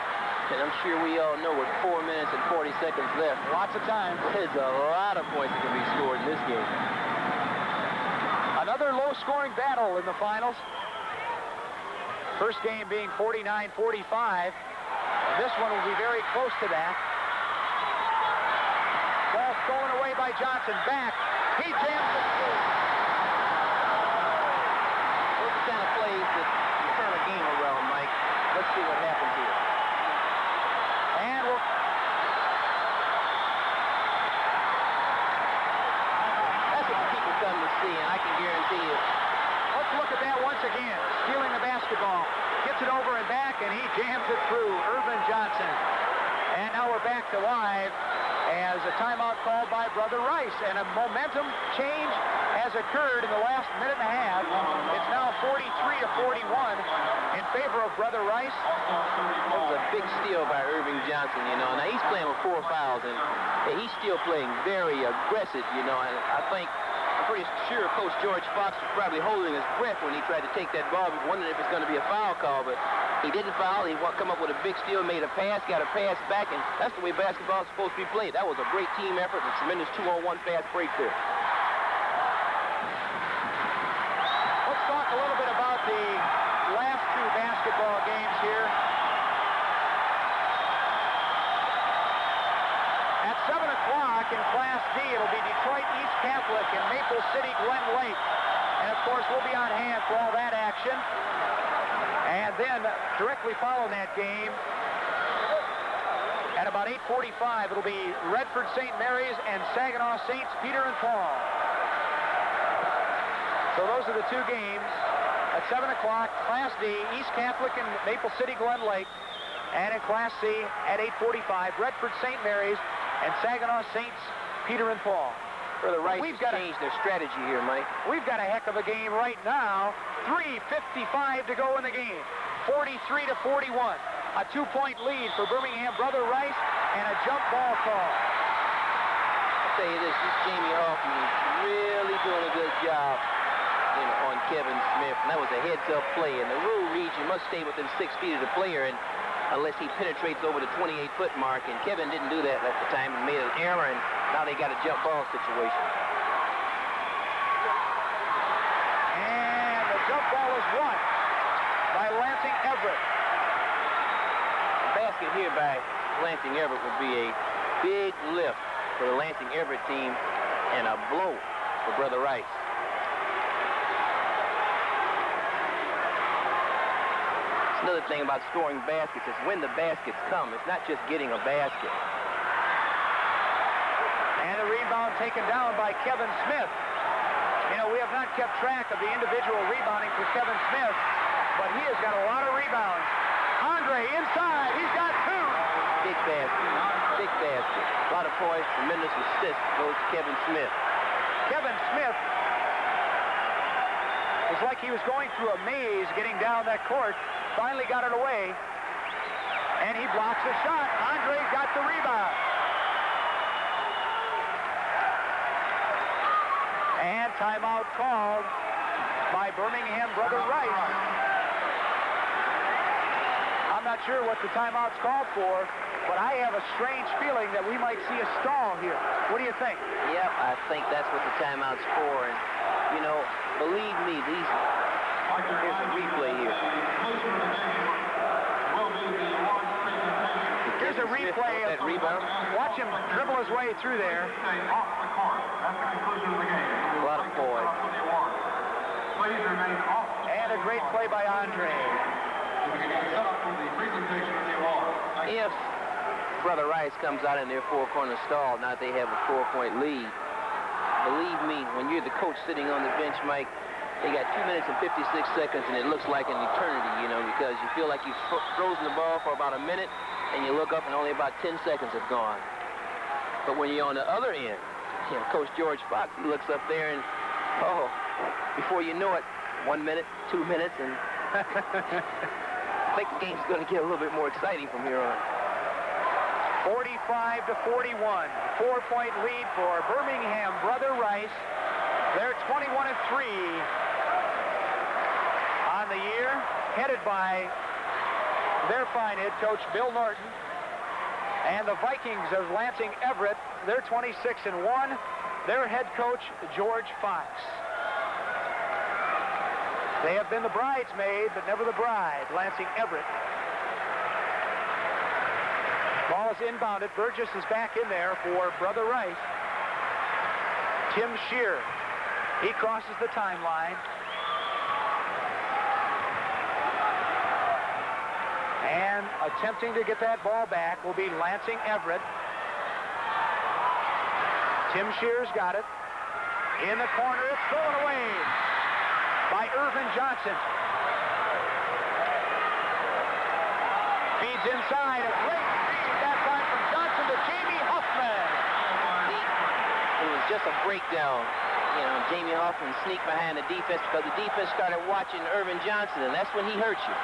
and I'm sure we all know with 4 minutes and 40 seconds left. Lots of time. There's a lot of points that can be scored in this game. Another low-scoring battle in the finals. First game being 49-45. This one will be very close to that. Ball stolen away by Johnson. Back. He jams it through. Those are the kind of plays that you turn a game around, Mike. Let's see what happens here. And that's what the people come to see, and I can guarantee you. let's look at that once again. Stealing the basketball. Gets it over and back, and he jams it through. Earvin Johnson. And now we're back to live as a timeout called by Brother Rice. And a momentum change has occurred in the last minute and a half. It's now 43-41 in favor of Brother Rice. That was a big steal by Irving Johnson, you know. Now he's playing with 4 fouls, and he's still playing very aggressive, you know. And I'm pretty sure Coach George Fox was probably holding his breath when he tried to take that ball, wondering if it's going to be a foul call, but he didn't foul. He come up with a big steal, made a pass, got a pass back, and that's the way basketball is supposed to be played. That was a great team effort and a tremendous 2-on-1 fast break there. Let's talk a little bit about the last 2 basketball games here. At 7 o'clock in Class D, it'll be Detroit East Catholic and Maple City Glen Lake. And, of course, we'll be on hand for all that action. And then, directly following that game, at about 8:45, it'll be Redford St. Mary's and Saginaw Saints Peter and Paul. So those are the 2 games. At 7 o'clock, Class D, East Catholic and Maple City Glen Lake. And in Class C, at 8:45, Redford St. Mary's and Saginaw Saints Peter and Paul. For the Rights changed their strategy here, Mike. We've got a heck of a game right now. 3:55 to go in the game. 43-41. A 2-point lead for Birmingham Brother Rice and a jump ball call. I'll tell you this Jamie Huffman is really doing a good job on Kevin Smith. And that was a heads-up play. And the rule reads you must stay within 6 feet of the player and unless he penetrates over the 28-foot mark. And Kevin didn't do that at the time and made an error. And now they got a jump ball situation. And the jump ball is won by Lansing Everett. The basket here by Lansing Everett would be a big lift for the Lansing Everett team and a blow for Brother Rice. Another thing about scoring baskets is when the baskets come. It's not just getting a basket. And a rebound taken down by Kevin Smith. You know, we have not kept track of the individual rebounding for Kevin Smith, but he has got a lot of rebounds. Andre inside. He's got 2. Big basket. Big basket. A lot of points. Tremendous assist goes to Kevin Smith. Kevin Smith was like he was going through a maze getting down that court. Finally got it away. And he blocks a shot. Andre got the rebound. And timeout called by Birmingham Brother Rice. I'm not sure what the timeout's called for, but I have a strange feeling that we might see a stall here. What do you think? Yep, I think that's what the timeout's for. And, you know, believe me, here's a replay here. Here's a replay of that rebound. Watch him dribble his way through there. A lot of poise. And a great play by Andre. If Brother Wrights comes out in their four-corner stall, now that they have a 4-point lead, believe me, when you're the coach sitting on the bench, Mike, they got 2 minutes and 56 seconds, and it looks like an eternity, you know, because you feel like you've frozen the ball for about a minute, and you look up and only about 10 seconds have gone. But when you're on the other end, you know, Coach George Fox, he looks up there and, oh, before you know it, 1 minute, 2 minutes, and I think the game's going to get a little bit more exciting from here on. 45-41, 4-point lead for Birmingham. Brother Rice, they're 21-3 on the year, headed by their fine head coach, Bill Norton. And the Vikings of Lansing Everett, they're 26-1. Their head coach, George Fox. They have been the bridesmaid, but never the bride, Lansing Everett. Ball is inbounded. Burgess is back in there for Brother Rice. Tim Shear, he crosses the timeline. And attempting to get that ball back will be Lansing Everett. Tim Shear's got it. In the corner, it's thrown away by Earvin Johnson. Feeds inside, a great feed that time from Johnson to Jamie Huffman. It was just a breakdown. You know, Jamie Huffman sneaked behind the defense because the defense started watching Earvin Johnson, and that's when he hurt you.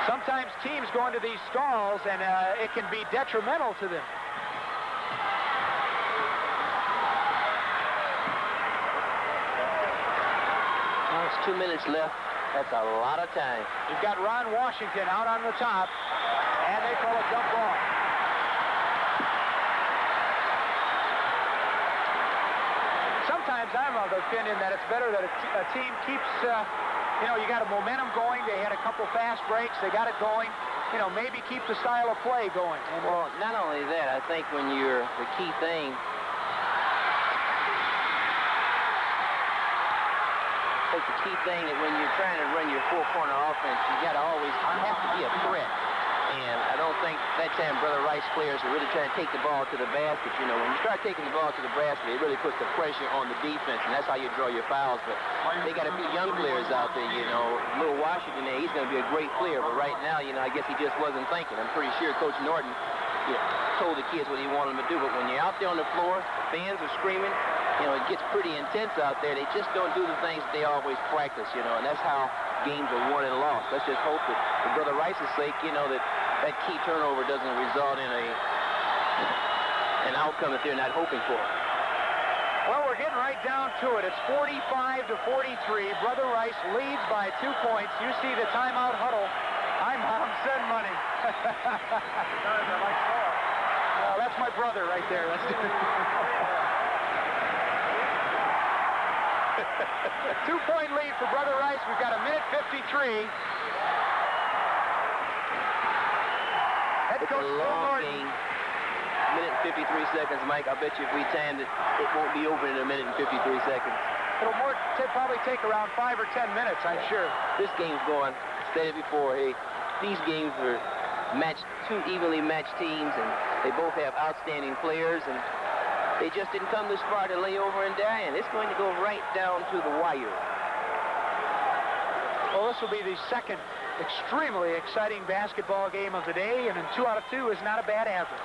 Sometimes teams go into these stalls, and it can be detrimental to them. Well, it's 2 minutes left. That's a lot of time. You've got Ron Washington out on the top, and they call a jump ball. Sometimes I'm of the opinion that it's better that a team keeps, you know, you got a momentum going. They had a couple fast breaks. They got it going. You know, maybe keep the style of play going. And, well, not only that, I think when you're the key thing, that when you're trying to run your four-corner offense, you got to always have to be a threat. And I don't think that time Brother Rice players are really trying to take the ball to the basket. You know, when you start taking the ball to the basket, it really puts the pressure on the defense, and that's how you draw your fouls. But they got a few young players out there, you know. Little Washington there, he's going to be a great player. But right now, you know, I guess he just wasn't thinking. I'm pretty sure Coach Norton, you know, told the kids what he wanted them to do. But when you're out there on the floor, fans are screaming, you know, it gets pretty intense out there. They just don't do the things that they always practice, you know, and that's how games are won and lost. Let's just hope that, for Brother Rice's sake, you know, that key turnover doesn't result in an outcome that they're not hoping for. Well, we're getting right down to it. It's 45-43. Brother Rice leads by 2 points. You see the timeout huddle. I'm Mom, send money. Well, that's my brother right there. That's 2-point lead for Brother Rice. We've got a minute 53. It's a long game. Minute and 53 seconds, Mike. I bet you if we timed it, it won't be over in a minute and 53 seconds. It'll probably take around 5 or 10 minutes, I'm sure. This game's going, said it before, hey, these games are two evenly matched teams, and they both have outstanding players, and they just didn't come this far to lay over and die, and it's going to go right down to the wire. Well, this will be the second extremely exciting basketball game of the day, and 2 out of 2 is not a bad average.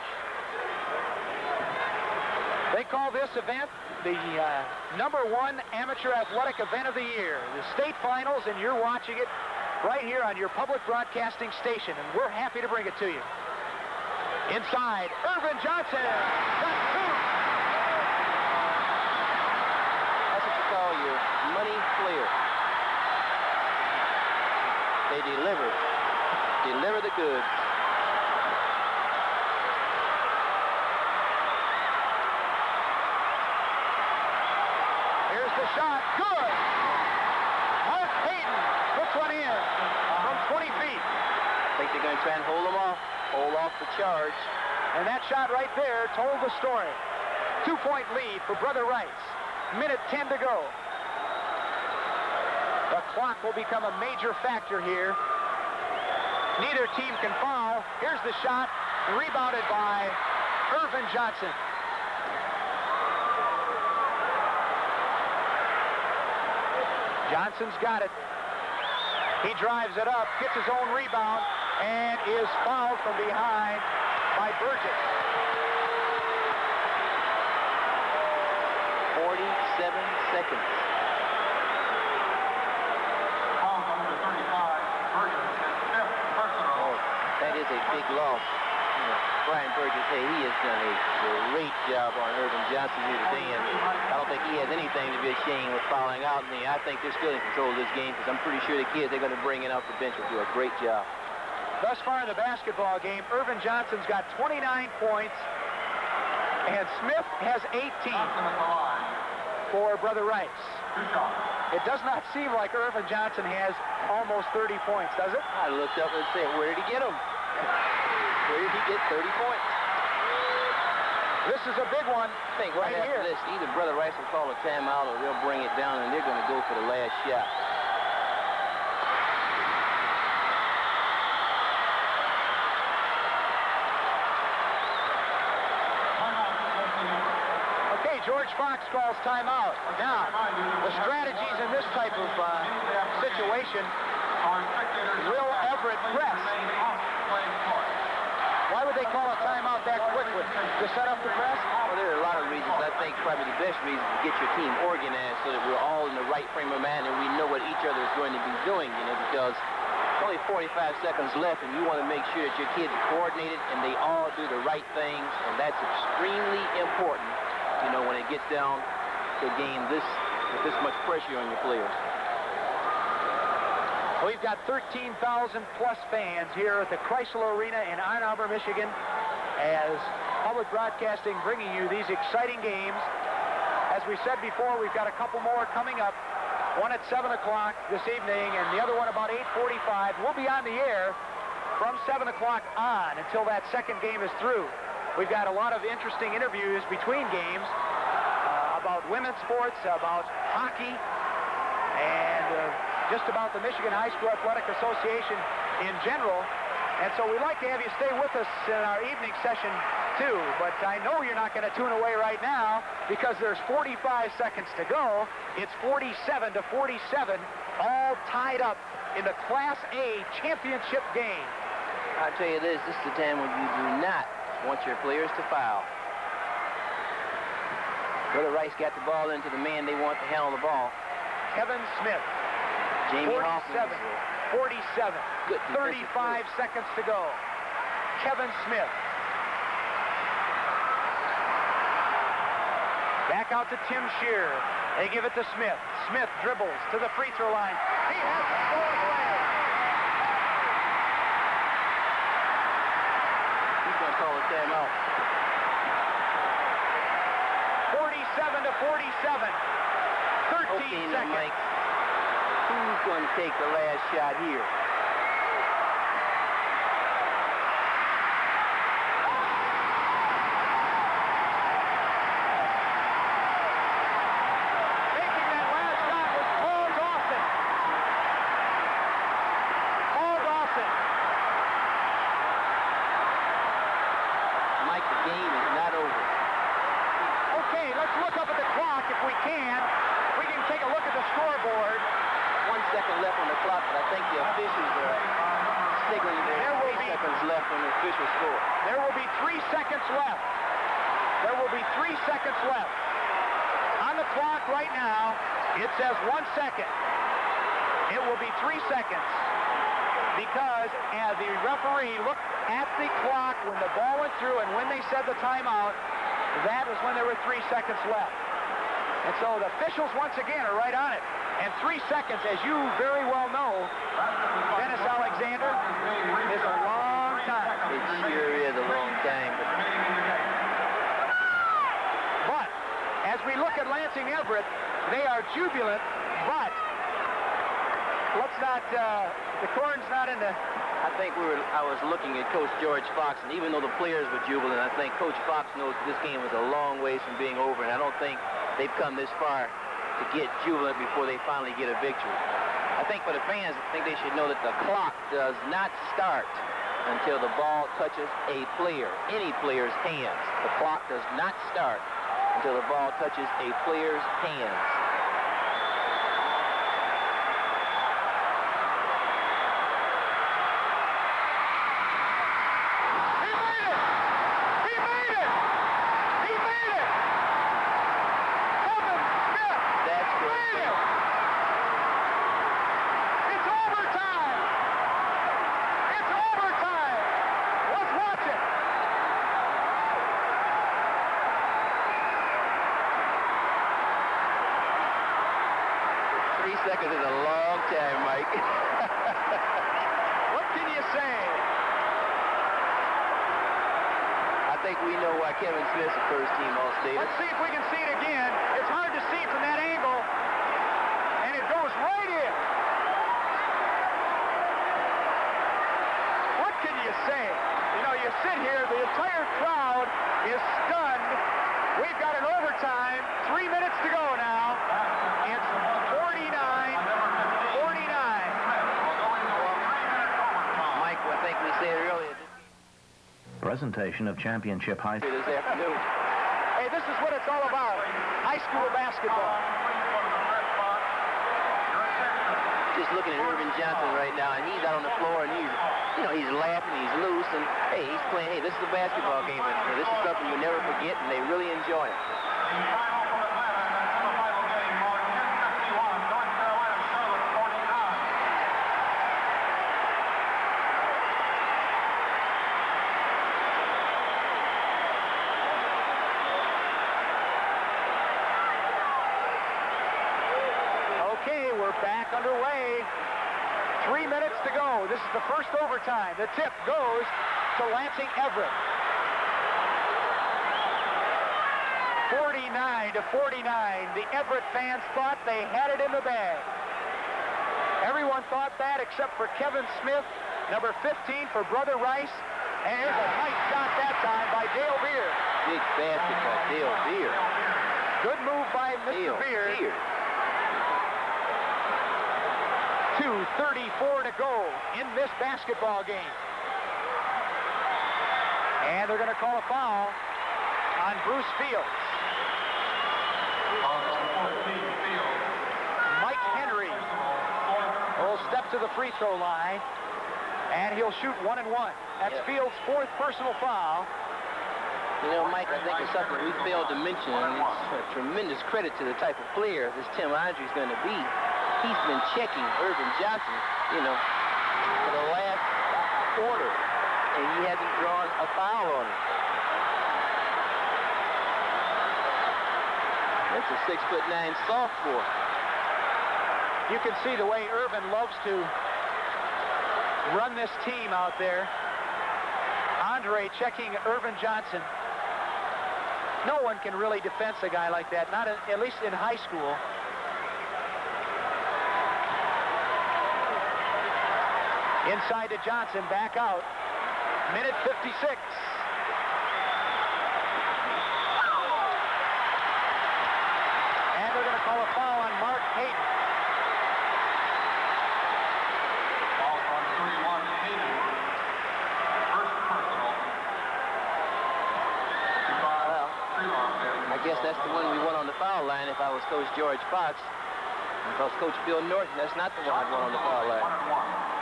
They call this event the #1 amateur athletic event of the year, the state finals, and you're watching it right here on your public broadcasting station, and we're happy to bring it to you. Inside, Earvin Johnson, got 2. That's what you call your money player. They they deliver. Deliver the goods. Here's the shot. Good. Mark Hayden puts one in from 20 feet. I think they're going to try and hold them off. Hold off the charge. And that shot right there told the story. 2-point lead for Brother Wrights. Minute 10 to go. The clock will become a major factor here. Neither team can foul. Here's the shot, rebounded by Earvin Johnson. Johnson's got it. He drives it up, gets his own rebound, and is fouled from behind by Burgess. 47 seconds. Foul number 35, Burgess, his fifth personal. Oh, that is a big loss. Bryan Perkins, hey, he has done a great job on Earvin Johnson here today, and I don't think he has anything to be ashamed with fouling out. And I think they're still in control of this game because I'm pretty sure the kids they're going to bring in off the bench will do a great job. Thus far in the basketball game, Earvin Johnson's got 29 points, and Smith has 18 for Brother Wrights. It does not seem like Earvin Johnson has almost 30 points, does it? I looked up and said, where did he get them? Where did he get 30 points? This is a big one. I think right here. This, either Brother Wrights will call a timeout or they'll bring it down and they're going to go for the last shot. Okay, George Fox calls timeout. Now, the strategies in this type of situation, will Everett press? Why would they call a timeout that quickly? To set up the press? Well, there are a lot of reasons. I think probably the best reason is to get your team organized so that we're all in the right frame of mind and we know what each other is going to be doing, you know, because it's only 45 seconds left and you want to make sure that your kids are coordinated and they all do the right things, and that's extremely important, you know, when it gets down to a game with this much pressure on your players. We've got 13,000 plus fans here at the Crisler Arena in Ann Arbor, Michigan, as public broadcasting bringing you these exciting games. As we said before, we've got a couple more coming up. One at 7 o'clock this evening and the other one about 8:45. We'll be on the air from 7 o'clock on until that second game is through. We've got a lot of interesting interviews between games about women's sports, about hockey, and just about the Michigan High School Athletic Association in general. And so we'd like to have you stay with us in our evening session too, but I know you're not going to tune away right now because there's 45 seconds to go. It's 47-47, all tied up in the Class A championship game. I'll tell you this is the time when you do not want your players to foul. Brother Wrights got the ball into the man they want to handle the ball. Kevin Smith. Jamie Huffman. 47. 35 seconds to go. Kevin Smith. Back out to Tim Shear. They give it to Smith. Smith dribbles to the free throw line. He has the score away. He's going to call a timeout. 47-47. 13 seconds. Mike. Who's going to take the last shot here? Taking that last shot was Paul Dawson. Paul Dawson. Mike, the game is not over. Okay, let's look up at the clock if we can. We can take a look at the scoreboard. 1 second left on the clock, but I think the officials are signaling there will be 3 seconds left on the official score. There will be 3 seconds left. There will be 3 seconds left. On the clock right now, it says 1 second. It will be 3 seconds because as the referee looked at the clock when the ball went through and when they said the timeout, that was when there were 3 seconds left. And so the officials once again are right on it. And 3 seconds, as you very well know, Dennis sure is a long time. But as we look at Lansing Everett, they are jubilant, but let's not, the corn's not in the... I think I was looking at Coach George Fox, and even though the players were jubilant, I think Coach Fox knows this game was a long ways from being over, and I don't think they've come this far to get jubilant before they finally get a victory. I think for the fans, I think they should know that the clock does not start until the ball touches a player, any player's hands. The clock does not start until the ball touches a player's hands. Seconds is a long time, Mike. What can you say? I think we know why Kevin Smith's the first team All-State. Let's see if we can see it again. It's hard to see from that angle, and it goes right in. What can you say? You know, you sit here, the entire crowd is stunned. We've got an overtime, 3 minutes to go now. It's 49. Mike, I think we said earlier. Presentation of championship high This afternoon. Hey, this is what it's all about. High school basketball. Just looking at Irvin Johnson right now, and he's out on the floor, and he's laughing, he's loose, and hey, he's playing. Hey, this is a basketball game, and this is something you never forget, and they really enjoy it. Back underway. 3 minutes to go. This is the first overtime. The tip goes to Lansing Everett. 49-49. The Everett fans thought they had it in the bag. Everyone thought that except for Kevin Smith, number 15 for Brother Rice. And here's a nice shot that time by Dale Beard. Big basket by Dale Beard. Good move by Mr. Beard. 2:34 to go in this basketball game. And they're going to call a foul on Bruce Fields. Mike Henry will step to the free throw line, and he'll shoot 1 and 1. That's Fields' 4th personal foul. You know, Mike, I think it's something we failed to mention, and it's a tremendous credit to the type of player this Tim Andrews is going to be. He's been checking Earvin Johnson, for the last quarter, and he hasn't drawn a foul on him. That's a 6'9" sophomore. You can see the way Earvin loves to run this team out there. Andre checking Earvin Johnson. No one can really defend a guy like that, not at least in high school. Inside to Johnson, back out. Minute 56. And they're going to call a foul on Mark Hayden. Foul on 31, Hayden. First personal. Well, I guess that's the one we want on the foul line if I was Coach George Fox. Because Coach Bill Norton, that's not the one I want on the foul line. 1 and 1.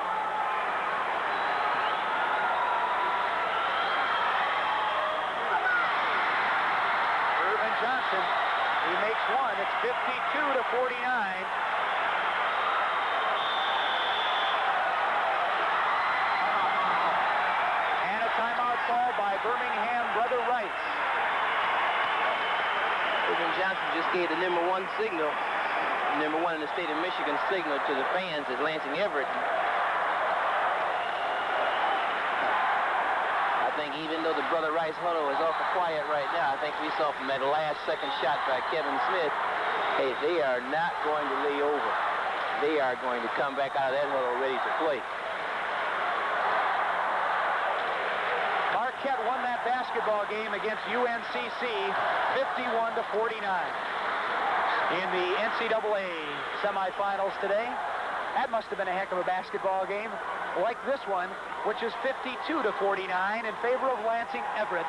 Johnson, he makes one. It's 52-49. And a timeout call by Birmingham Brother Wrights. Earvin Johnson just gave the number 1 signal, number 1 in the state of Michigan signal to the fans at Lansing Everett. I think even though the Brother Rice huddle is awful quiet right now, I think we saw from that last second shot by Kevin Smith, hey, they are not going to lay over. They are going to come back out of that huddle ready to play. Marquette won that basketball game against UNCC 51-49 in the NCAA semifinals today. That must have been a heck of a basketball game, like this one, which is 52-49 in favor of Lansing Everett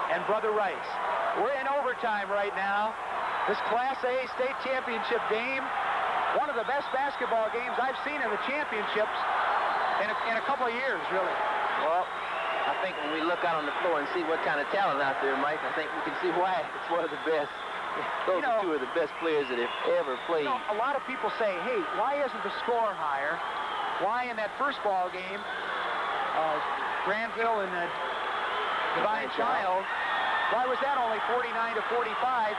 and Brother Rice. We're in overtime right now. This Class A state championship game, one of the best basketball games I've seen in the championships in a couple of years, really. Well, I think when we look out on the floor and see what kind of talent out there, Mike, I think we can see why it's one of the best. Those are two of the best players that have ever played. A lot of people say, hey, why isn't the score higher? Why in that first ball game, Granville and Divine Child, why was that only 49-45?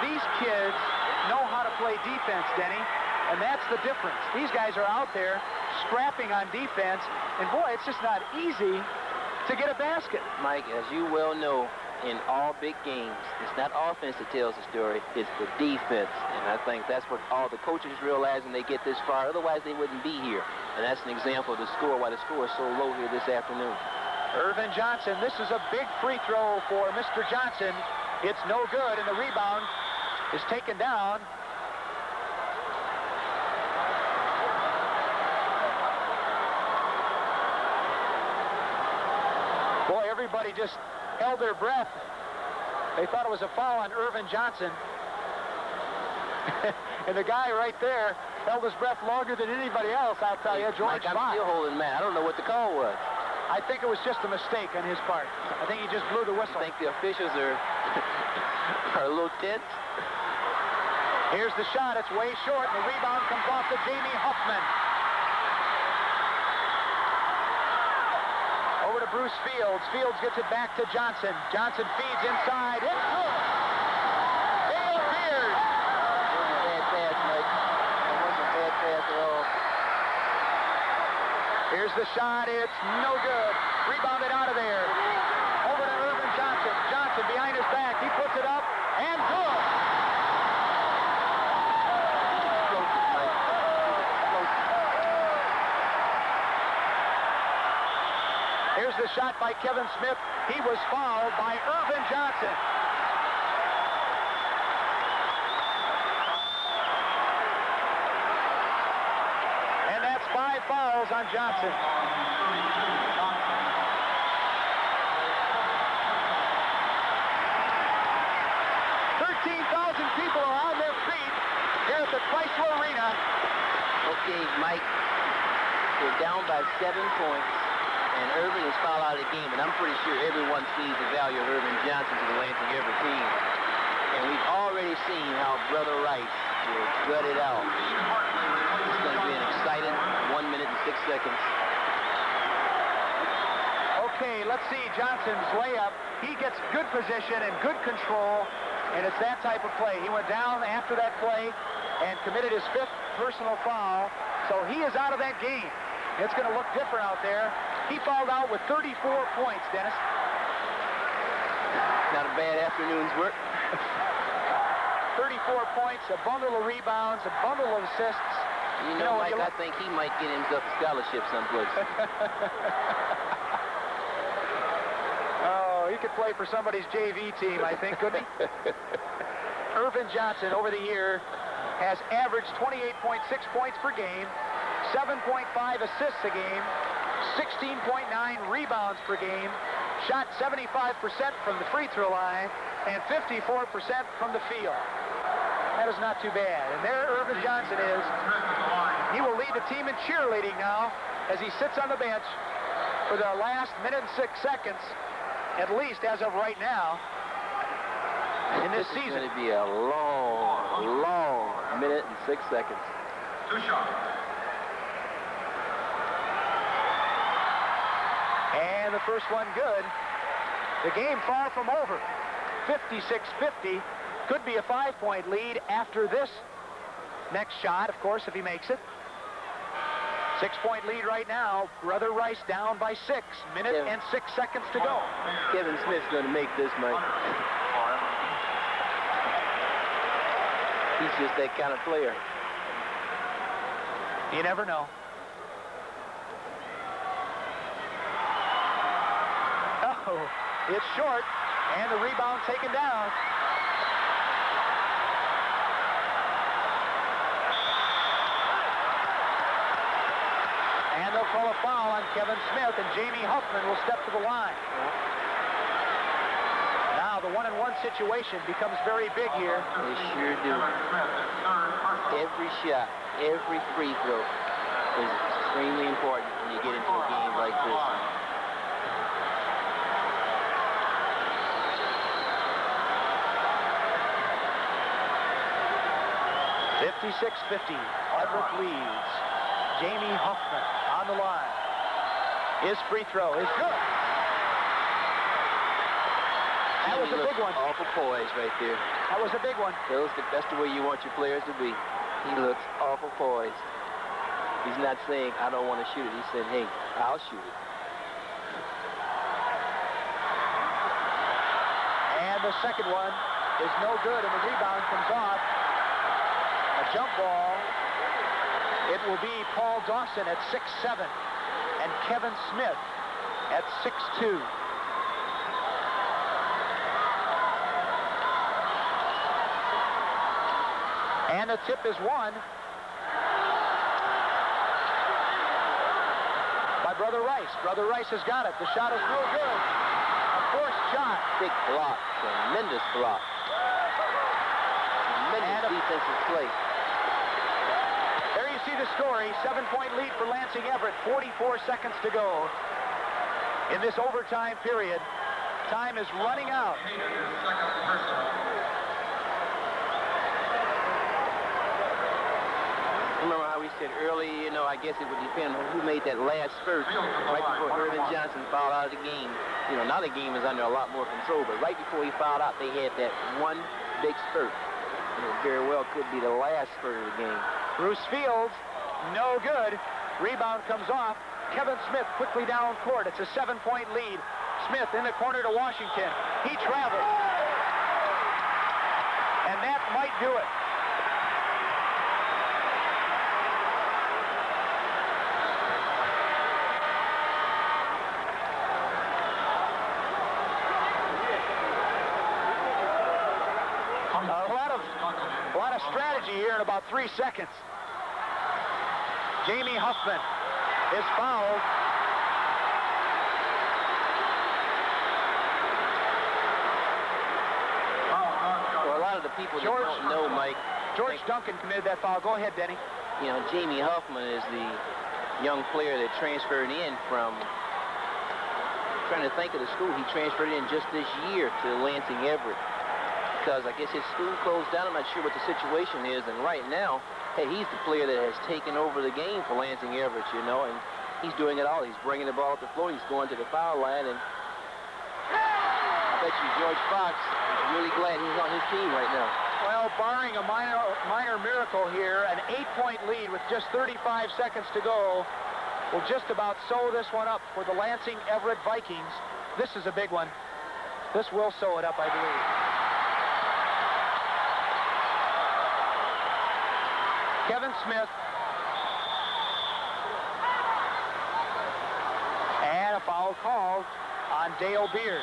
These kids know how to play defense, Denny, and that's the difference. These guys are out there scrapping on defense, and boy, it's just not easy to get a basket. Mike, as you well know, in all big games, it's not offense that tells the story, it's the defense. And I think that's what all the coaches realize when they get this far. Otherwise, they wouldn't be here. And that's an example of the score, why the score is so low here this afternoon. Earvin Johnson, this is a big free throw for Mr. Johnson. It's no good, and the rebound is taken down. Boy, everybody just held their breath. They thought it was a foul on Earvin Johnson. And the guy right there held his breath longer than anybody else, I'll tell you. George Mike, I'm still holding mad. I don't know what the call was. I think it was just a mistake on his part. I think he just blew the whistle. I think the officials are a little tense. Here's the shot. It's way short, and the rebound comes off to Jamie Huffman. Over to Bruce Fields. Fields gets it back to Johnson. Johnson feeds inside. It's good. Dale Beard. That wasn't a bad pass, Mike. That wasn't a bad pass at all. Here's the shot. It's no good. Rebounded out of there. Over to Earvin Johnson. Johnson behind his back. He puts it up, and good. Here's the shot by Kevin Smith. He was fouled by Earvin Johnson. And that's 5 fouls on Johnson. People are on their feet here at the Crisler Arena. Okay, Mike, they're down by 7 points. And Irving is fouled out of the game, and I'm pretty sure everyone sees the value of Earvin Johnson to the Lansing Everett team. And we've already seen how Brother Rice will gut it out. It's going to be an exciting 1 minute and 6 seconds. Okay, let's see Johnson's layup. He gets good position and good control, and it's that type of play. He went down after that play and committed his 5th personal foul, so he is out of that game. It's going to look different out there. He fouled out with 34 points, Dennis. Not a bad afternoon's work. 34 points, a bundle of rebounds, a bundle of assists. You know, Mike, I think he might get himself a scholarship someplace. Oh, he could play for somebody's JV team, I think, couldn't he? Earvin Johnson, over the year, has averaged 28.6 points per game, 7.5 assists a game, 16.9 rebounds per game, shot 75% from the free throw line, and 54% from the field. That is not too bad. And there Earvin Johnson is. He will lead the team in cheerleading now as he sits on the bench for the last minute and 6 seconds, at least as of right now, in this season. It's going to be a long, long minute and 6 seconds. 2 shots. And the first one good. The game far from over. 56-50. Could be a 5-point lead after this next shot, of course, if he makes it. 6-point lead right now. Brother Rice down by 6. Minute and 6 seconds to go. Kevin Smith's going to make this, Mike. He's just that kind of player. You never know. Oh, it's short, and the rebound taken down. And they'll call a foul on Kevin Smith, and Jamie Huffman will step to the line. Now the 1-on-1 situation becomes very big here. They sure do. Every shot, every free throw is extremely important when you get into a game like this. 56-50. Everett leads. Jamie Huffman on the line. His free throw is good. That was a big one. Awful poised right there. That was a big one. That's the way you want your players to be. He looks awful poised. He's not saying, I don't want to shoot it. He said, hey, I'll shoot it. And the second one is no good, and the rebound comes off. A jump ball. It will be Paul Dawson at 6'7", and Kevin Smith at 6'2". And the tip is won by Brother Rice. Brother Rice has got it. The shot is no good. A forced shot. Big block. Tremendous block. Tremendous defensive play. There you see the story. 7-point lead for Lansing Everett. 44 seconds to go in this overtime period. Time is running out. Remember how we said early, you know, I guess it would depend on who made that last spurt right before Irvin Johnson fouled out of the game. You know, now the game is under a lot more control, but right before he fouled out, they had that one big spurt. And it very well could be the last spurt of the game. Bruce Fields, no good. Rebound comes off. Kevin Smith quickly down court. It's a 7-point lead. Smith in the corner to Washington. He travels. And that might do it. A lot of strategy here in about 3 seconds. Jamie Huffman is fouled. For a lot of the people that don't know, Mike. George Duncan committed that foul. Go ahead, Denny. You know, Jamie Huffman is the young player that transferred in from, trying to think of the school, he transferred in just this year to Lansing Everett. Because I guess his school closed down. I'm not sure what the situation is. And right now, hey, he's the player that has taken over the game for Lansing Everett, you know, and he's doing it all. He's bringing the ball up the floor. He's going to the foul line. And I bet you George Fox is really glad he's on his team right now. Well, barring a minor miracle here, an 8-point lead with just 35 seconds to go will just about sew this one up for the Lansing Everett Vikings. This is a big one. This will sew it up, I believe. Kevin Smith. And a foul called on Dale Beard.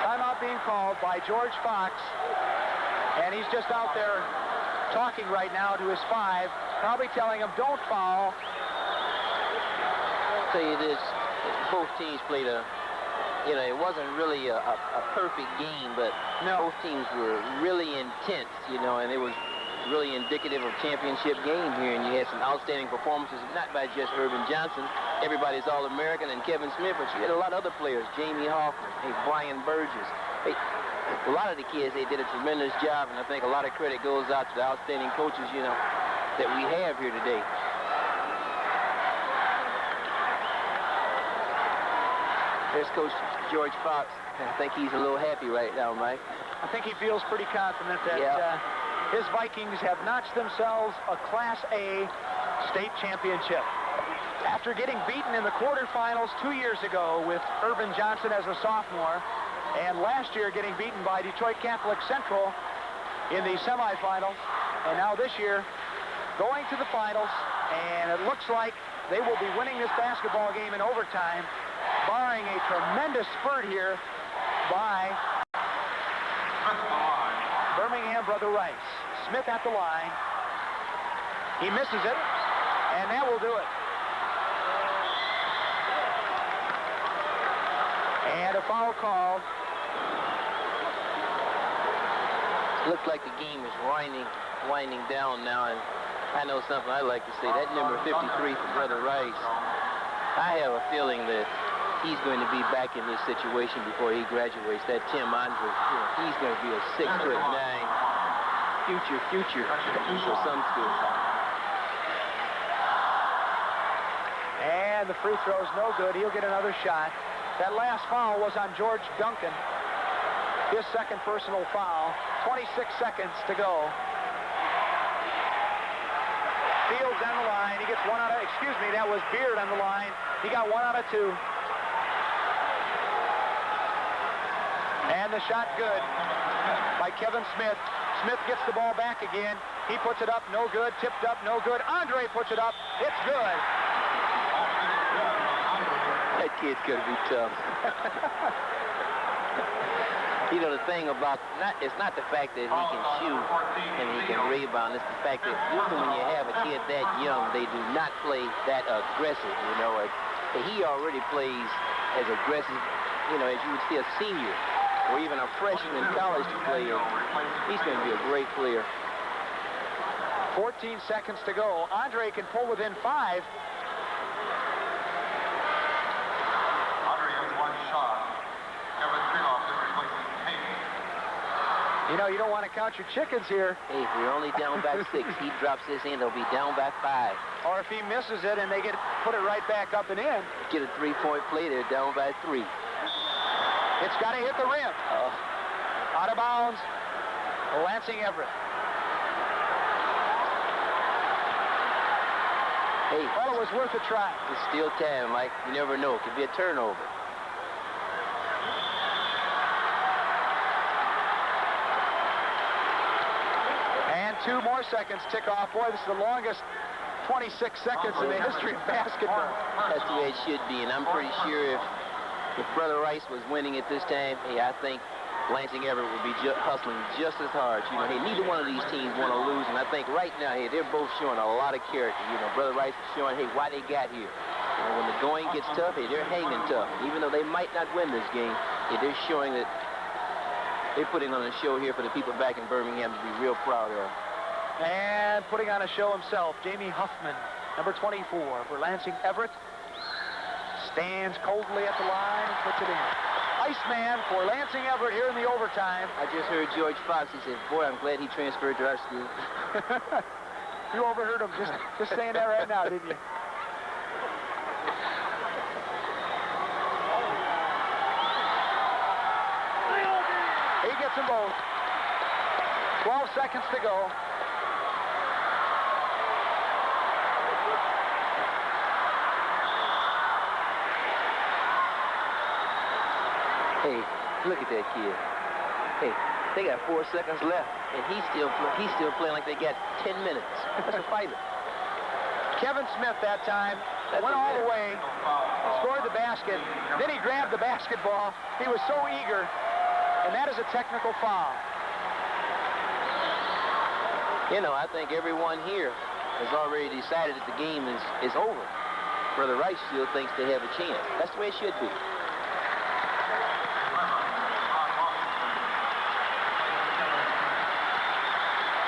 Timeout being called by George Fox. And he's just out there talking right now to his 5, probably telling him, don't foul. Tell you this, both teams played you know, it wasn't really a perfect game, but both teams were really intense, you know, and it was really indicative of championship game here, and you had some outstanding performances, not by just Irvin Johnson, everybody's All-American, and Kevin Smith, but you had a lot of other players, Jamie Huffman, hey, Bryan Perkins, hey, a lot of the kids, they did a tremendous job, and I think a lot of credit goes out to the outstanding coaches, you know, that we have here today. There's Coach George Fox. I think he's a little happy right now, Mike. I think he feels pretty confident that his Vikings have notched themselves a Class A state championship. After getting beaten in the quarterfinals 2 years ago with Earvin Johnson as a sophomore, and last year getting beaten by Detroit Catholic Central in the semifinals, and now this year going to the finals, and it looks like they will be winning this basketball game in overtime, barring a tremendous spurt here by Birmingham brother Wrights. Smith at the line. He misses it, and that will do it. And a foul call. Looks like the game is winding down now, and I know something I'd like to say. That number 53 for brother Wrights, I have a feeling that he's going to be back in this situation before he graduates. That Tim Andre, he's going to be a 6'9" future for some schools. And the free throw's no good. He'll get another shot. That last foul was on George Duncan. His second personal foul. 26 seconds to go. Fields on the line. He gets one out of, that was Beard on the line. He got 1 out of 2. And the shot good by Kevin Smith. Smith gets the ball back again. He puts it up, no good. Tipped up, no good. Andre puts it up. It's good. That kid's going to be tough. You know, the thing about, it's not the fact that he can shoot and he can rebound. It's the fact that usually when you have a kid that young, they do not play that aggressive, you know. He already plays as aggressive, you know, as you would see a senior or even a freshman in college to play. He's going to be a great player. 14 seconds to go. Andre can pull within 5. You know, you don't want to count your chickens here. Hey, if we're only down by 6, he drops this in, they'll be down by 5. Or if he misses it and they put it right back up and in. Get a 3-point play, they're down by 3. It's got to hit the rim. Out of bounds, Lansing Everett. Hey, well, it was worth a try. It's still time, Mike. You never know. It could be a turnover. And 2 more seconds tick off. Boy, this is the longest 26 seconds in the history of basketball. That's the way it should be, and I'm pretty sure if Brother Rice was winning at this time, hey, I think Lansing Everett would be hustling just as hard. You know, hey, neither one of these teams want to lose, and I think right now, hey, they're both showing a lot of character. You know, Brother Rice is showing, hey, why they got here. You know, when the going gets tough, hey, they're hanging tough. Even though they might not win this game, hey, they're showing that they're putting on a show here for the people back in Birmingham to be real proud of. And putting on a show himself, Jamie Huffman, number 24 for Lansing Everett. Stands coldly at the line and puts it in. Iceman for Lansing Everett here in the overtime. I just heard George Fox. He said, boy, I'm glad he transferred to our school. You overheard him just saying that right now, didn't you? He gets them both. 12 seconds to go. Hey, look at that kid. Hey, they got 4 seconds left, and he's still playing like they got 10 minutes. That's a fighter. Kevin Smith that time went all the way, scored the basket, then he grabbed the basketball. He was so eager, and that is a technical foul. You know, I think everyone here has already decided that the game is over. Brother Rice still thinks they have a chance. That's the way it should be.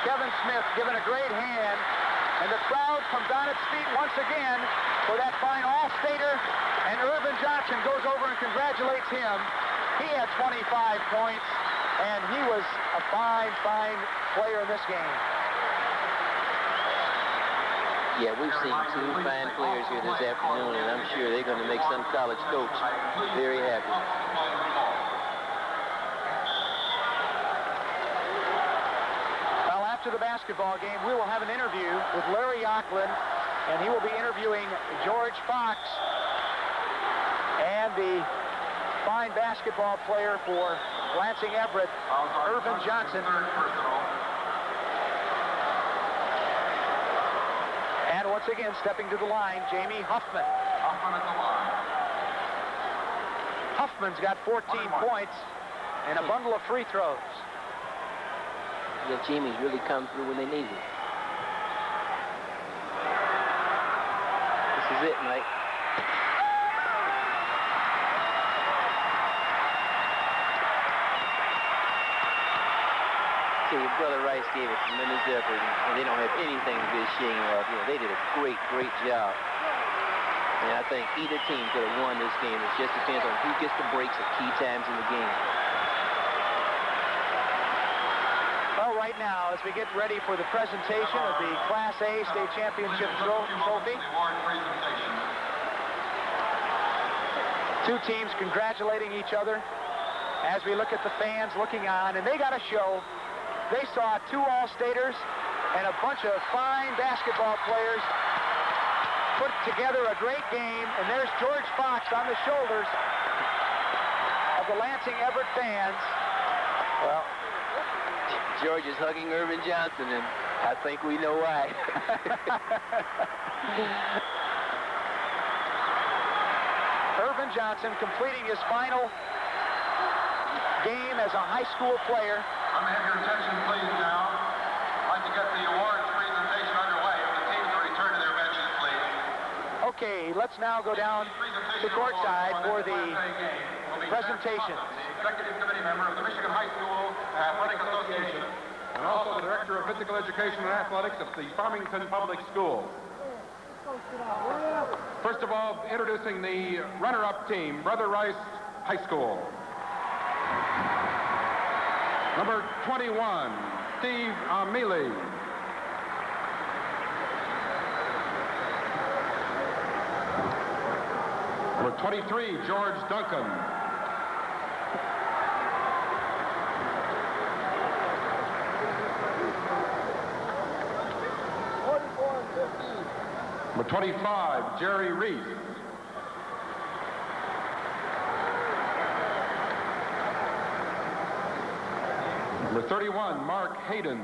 Kevin Smith given a great hand, and the crowd comes on its feet once again for that fine All-Stater, and Earvin Johnson goes over and congratulates him. He had 25 points, and he was a fine, fine player in this game. Yeah, we've seen two fine players here this afternoon, and I'm sure they're going to make some college coach very happy. Well, after the basketball game, we will have an interview with Larry Auckland, and he will be interviewing George Fox and the fine basketball player for Lansing Everett, Earvin Johnson. And once again, stepping to the line, Jamie Huffman. Huffman's got 14 points and a bundle of free throws. Yeah, Jamie's really come through when they need it. This is it, Mike. So your brother Wrights gave a tremendous effort, and they don't have anything to be ashamed of. You know, they did a great, great job. And I think either team could have won this game. It just depends on who gets the breaks at key times in the game. Well, right now, as we get ready for the presentation of the Class A State Championship trophy, two teams congratulating each other as we look at the fans looking on, and they got a show. They saw two All-Staters and a bunch of fine basketball players put together a great game, and there's George Fox on the shoulders of the Lansing Everett fans. Well, George is hugging Earvin Johnson, and I think we know why. Earvin Johnson completing his final game as a high school player. I'm going to have your attention, please, now. I'd like to get the awards presentation underway. If the teams will return to their benches, please. Okay, let's now go down to courtside for the presentation. The Executive Committee member of the Michigan High School Athletic Association and also the Director of Physical Education and Athletics of the Farmington Public Schools. First of all, introducing the runner-up team, Brother Rice High School. Number 21, Steve Mealy. Number 23, George Duncan. Number 25, Jerry Reese. Number 31, Mark Hayden.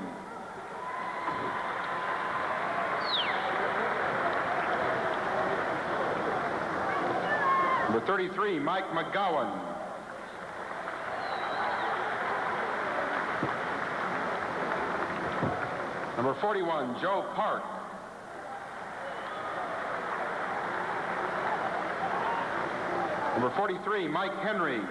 Number 33, Mike McGowan. Number 41, Joe Park. Number 43, Mike Henry.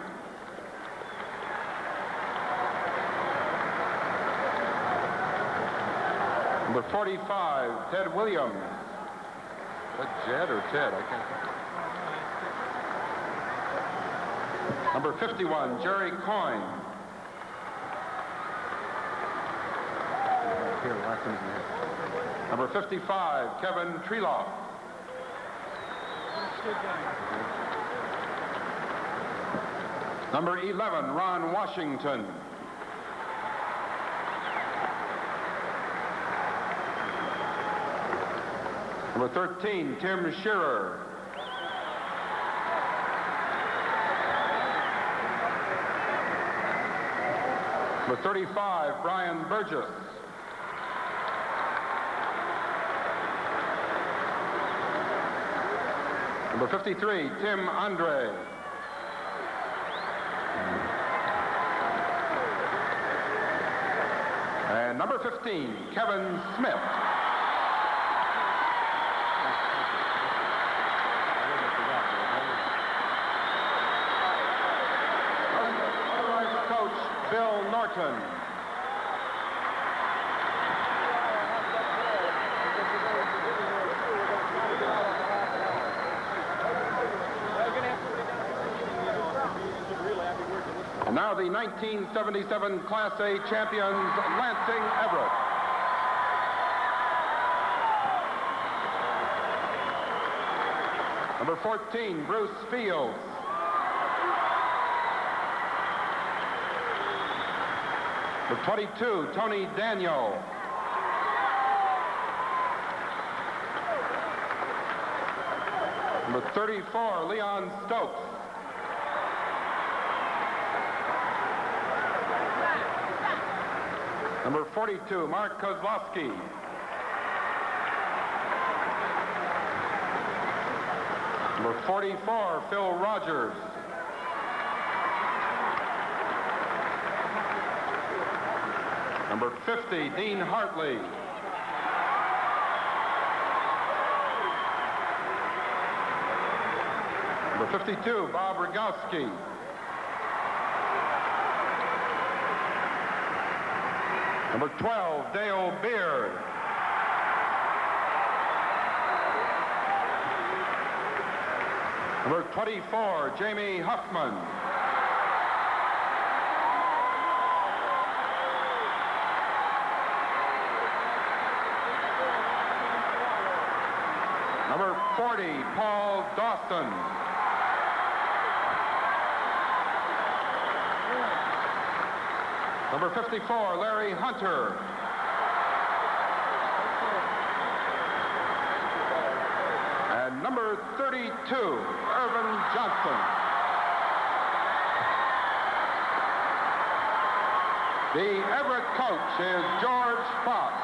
Number 45, Ted Williams. Is that Jed or Ted? I can't think. Number 51, Jerry Coyne. Number 55, Kevin Treloff. Number 11, Ron Washington. Number 13, Tim Shearer. Number 35, Brian Burgess. Number 53, Tim Andre. And number 15, Kevin Smith. Bill Norton. And now the 1977 Class A champions, Lansing Everett. Number 14, Bruce Fields. Number 22, Tony Daniel. Number 34, Leon Stokes. Number 42, Mark Kozlowski. Number 44, Phil Rogers. Number 50, Dean Hartley. Number 52, Bob Rogowski. Number 12, Dale Beard. Number 24, Jamie Huffman. Number 40, Paul Dawson. Number 54, Larry Hunter. And number 32, Earvin Johnson. The Everett coach is George Fox.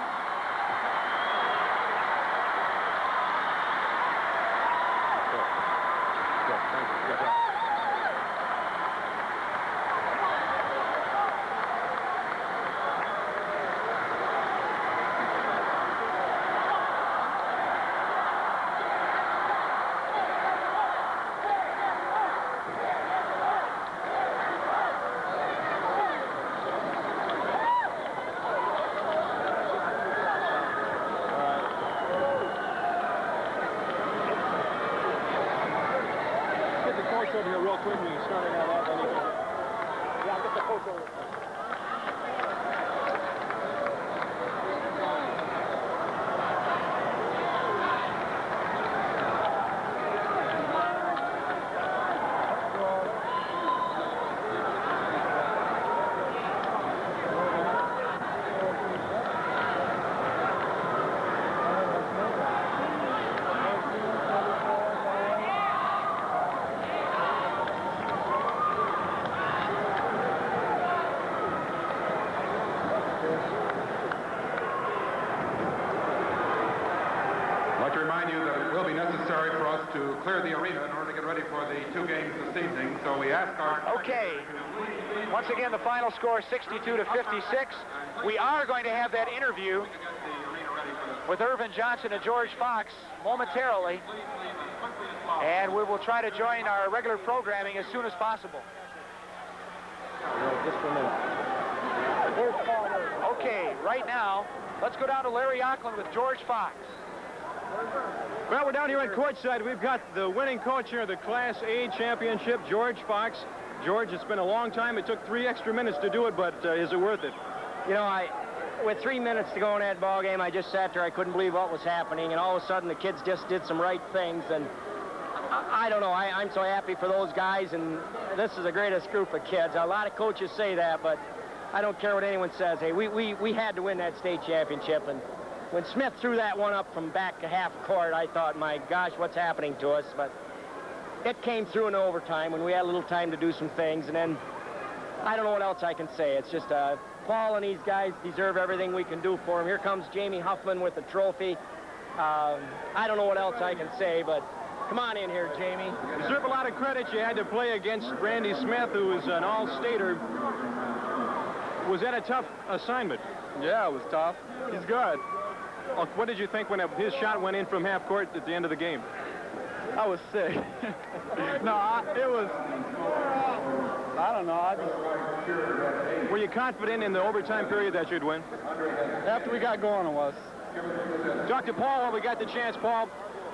Over here real quick when you started that off. Yeah, I'll get the coach over. To clear the arena in order to get ready for the two games this evening. So we ask our... Okay. Once again, the final score 62-56. We are going to have that interview with Earvin Johnson and George Fox momentarily. And we will try to join our regular programming as soon as possible. Just for a minute. Okay, right now, let's go down to Larry Auckland with George Fox. Well, we're down here on courtside. We've got the winning coach here of the Class A championship, George Fox. George, it's been a long time. It took 3 extra minutes to do it, but is it worth it? You know, with 3 minutes to go in that ball game, I just sat there. I couldn't believe what was happening, and all of a sudden the kids just did some right things, and I don't know. I'm so happy for those guys, and this is the greatest group of kids. A lot of coaches say that, but I don't care what anyone says. Hey, we had to win that state championship, and when Smith threw that one up from back to half court, I thought, my gosh, what's happening to us? But it came through in overtime when we had a little time to do some things. And then I don't know what else I can say. It's just Paul and these guys deserve everything we can do for them. Here comes Jamie Huffman with the trophy. I don't know what else I can say, but come on in here, Jamie. You deserve a lot of credit. You had to play against Randy Smith, who was an all-stater. Was that a tough assignment? Yeah, it was tough. He's good. What did you think when his shot went in from half court at the end of the game? I was sick. It was, I don't know. Were you confident in the overtime period that you'd win? After we got going, it was. Talk to Paul while we got the chance. Paul,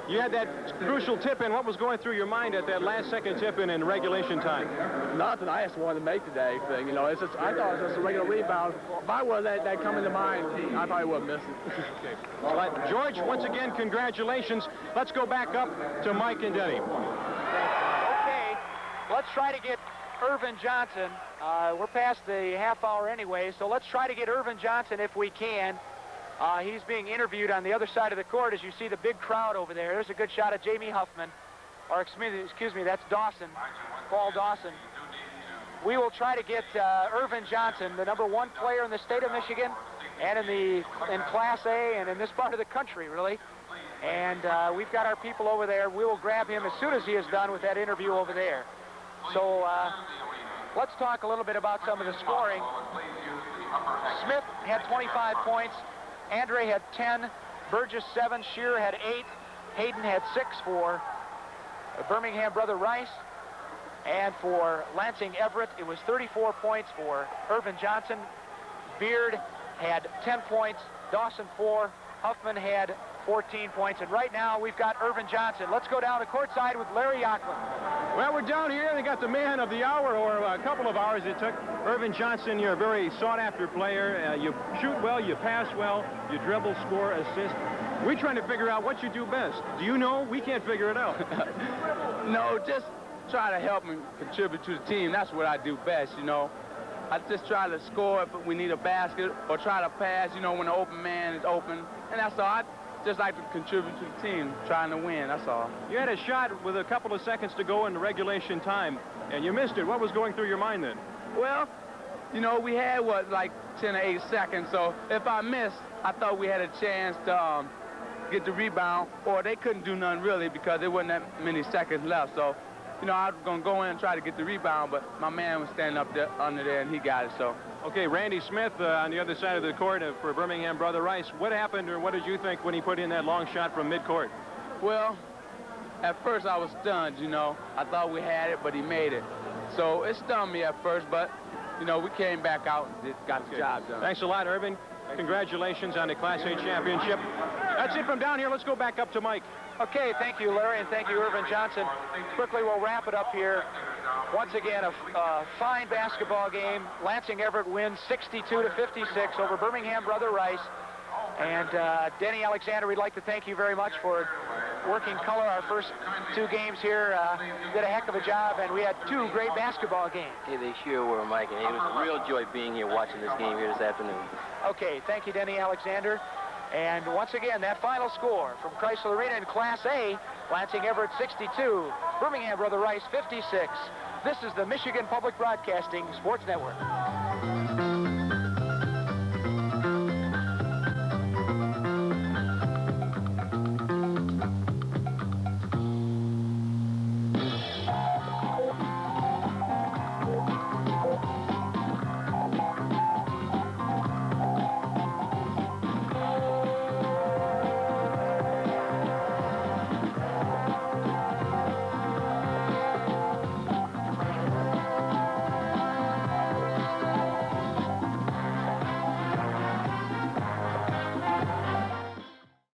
You had that crucial tip-in. What was going through your mind at that last-second tip-in in regulation time? Nothing. I just wanted to make the day thing. You know, it's just, I thought it was just a regular rebound. If I would let that come into mind, I probably wouldn't miss it. Okay. Well, George, once again, congratulations. Let's go back up to Mike and Denny. Okay, let's try to get Earvin Johnson. We're past the half hour anyway, so let's try to get Earvin Johnson if we can. He's being interviewed on the other side of the court as you see the big crowd over there. There's a good shot of Jamie Huffman. Or excuse me, that's Dawson, Paul Dawson. We will try to get Earvin Johnson, the #1 player in the state of Michigan and in Class A and in this part of the country, really. And we've got our people over there. We will grab him as soon as he is done with that interview over there. So let's talk a little bit about some of the scoring. Smith had 25 points. Andre had 10. Burgess 7. Shearer had 8. Hayden had 6 for Birmingham Brother Rice. And for Lansing Everett, it was 34 points for Earvin Johnson. Beard had 10 points. Dawson 4. Huffman had 14 points. And right now, we've got Earvin Johnson. Let's go down to courtside with Larry Yocklin. Well, we're down here. They got the man of the hour, or a couple of hours it took. Earvin Johnson, you're a very sought-after player. You shoot well, you pass well, you dribble, score, assist. We're trying to figure out what you do best. Do you know? We can't figure it out. No, just try to help and contribute to the team. That's what I do best, you know. I just try to score if we need a basket or try to pass, you know, when the open man is open. And that's all. I just like to contribute to the team, trying to win, that's all. You had a shot with a couple of seconds to go in the regulation time, and you missed it. What was going through your mind then? Well, you know, we had, like 10 or 8 seconds, so if I missed, I thought we had a chance to get the rebound, or they couldn't do nothing really because there wasn't that many seconds left. So, you know, I was going to go in and try to get the rebound, but my man was standing up there, under there, and he got it, so. Okay, Randy Smith on the other side of the court for Birmingham Brother Rice. What happened, or what did you think when he put in that long shot from midcourt? Well, at first I was stunned, you know. I thought we had it, but he made it. So it stunned me at first, but, you know, we came back out and got the job done. Thanks a lot, Irving. Congratulations on the Class A championship. That's it from down here. Let's go back up to Mike. Okay, thank you, Larry, and thank you, Earvin Johnson. Quickly, we'll wrap it up here. Once again, a fine basketball game. Lansing Everett wins 62-56 over Birmingham Brother Rice. And Denny Alexander, we'd like to thank you very much for working color our first 2 games here. You did a heck of a job, and we had 2 great basketball games. Hey, they sure were, Mike, and it was a real joy being here watching this game here this afternoon. Okay, thank you, Denny Alexander. And once again, that final score from Crisler Arena in Class A, Lansing Everett 62, Birmingham Brother Rice 56. This is the Michigan Public Broadcasting Sports Network.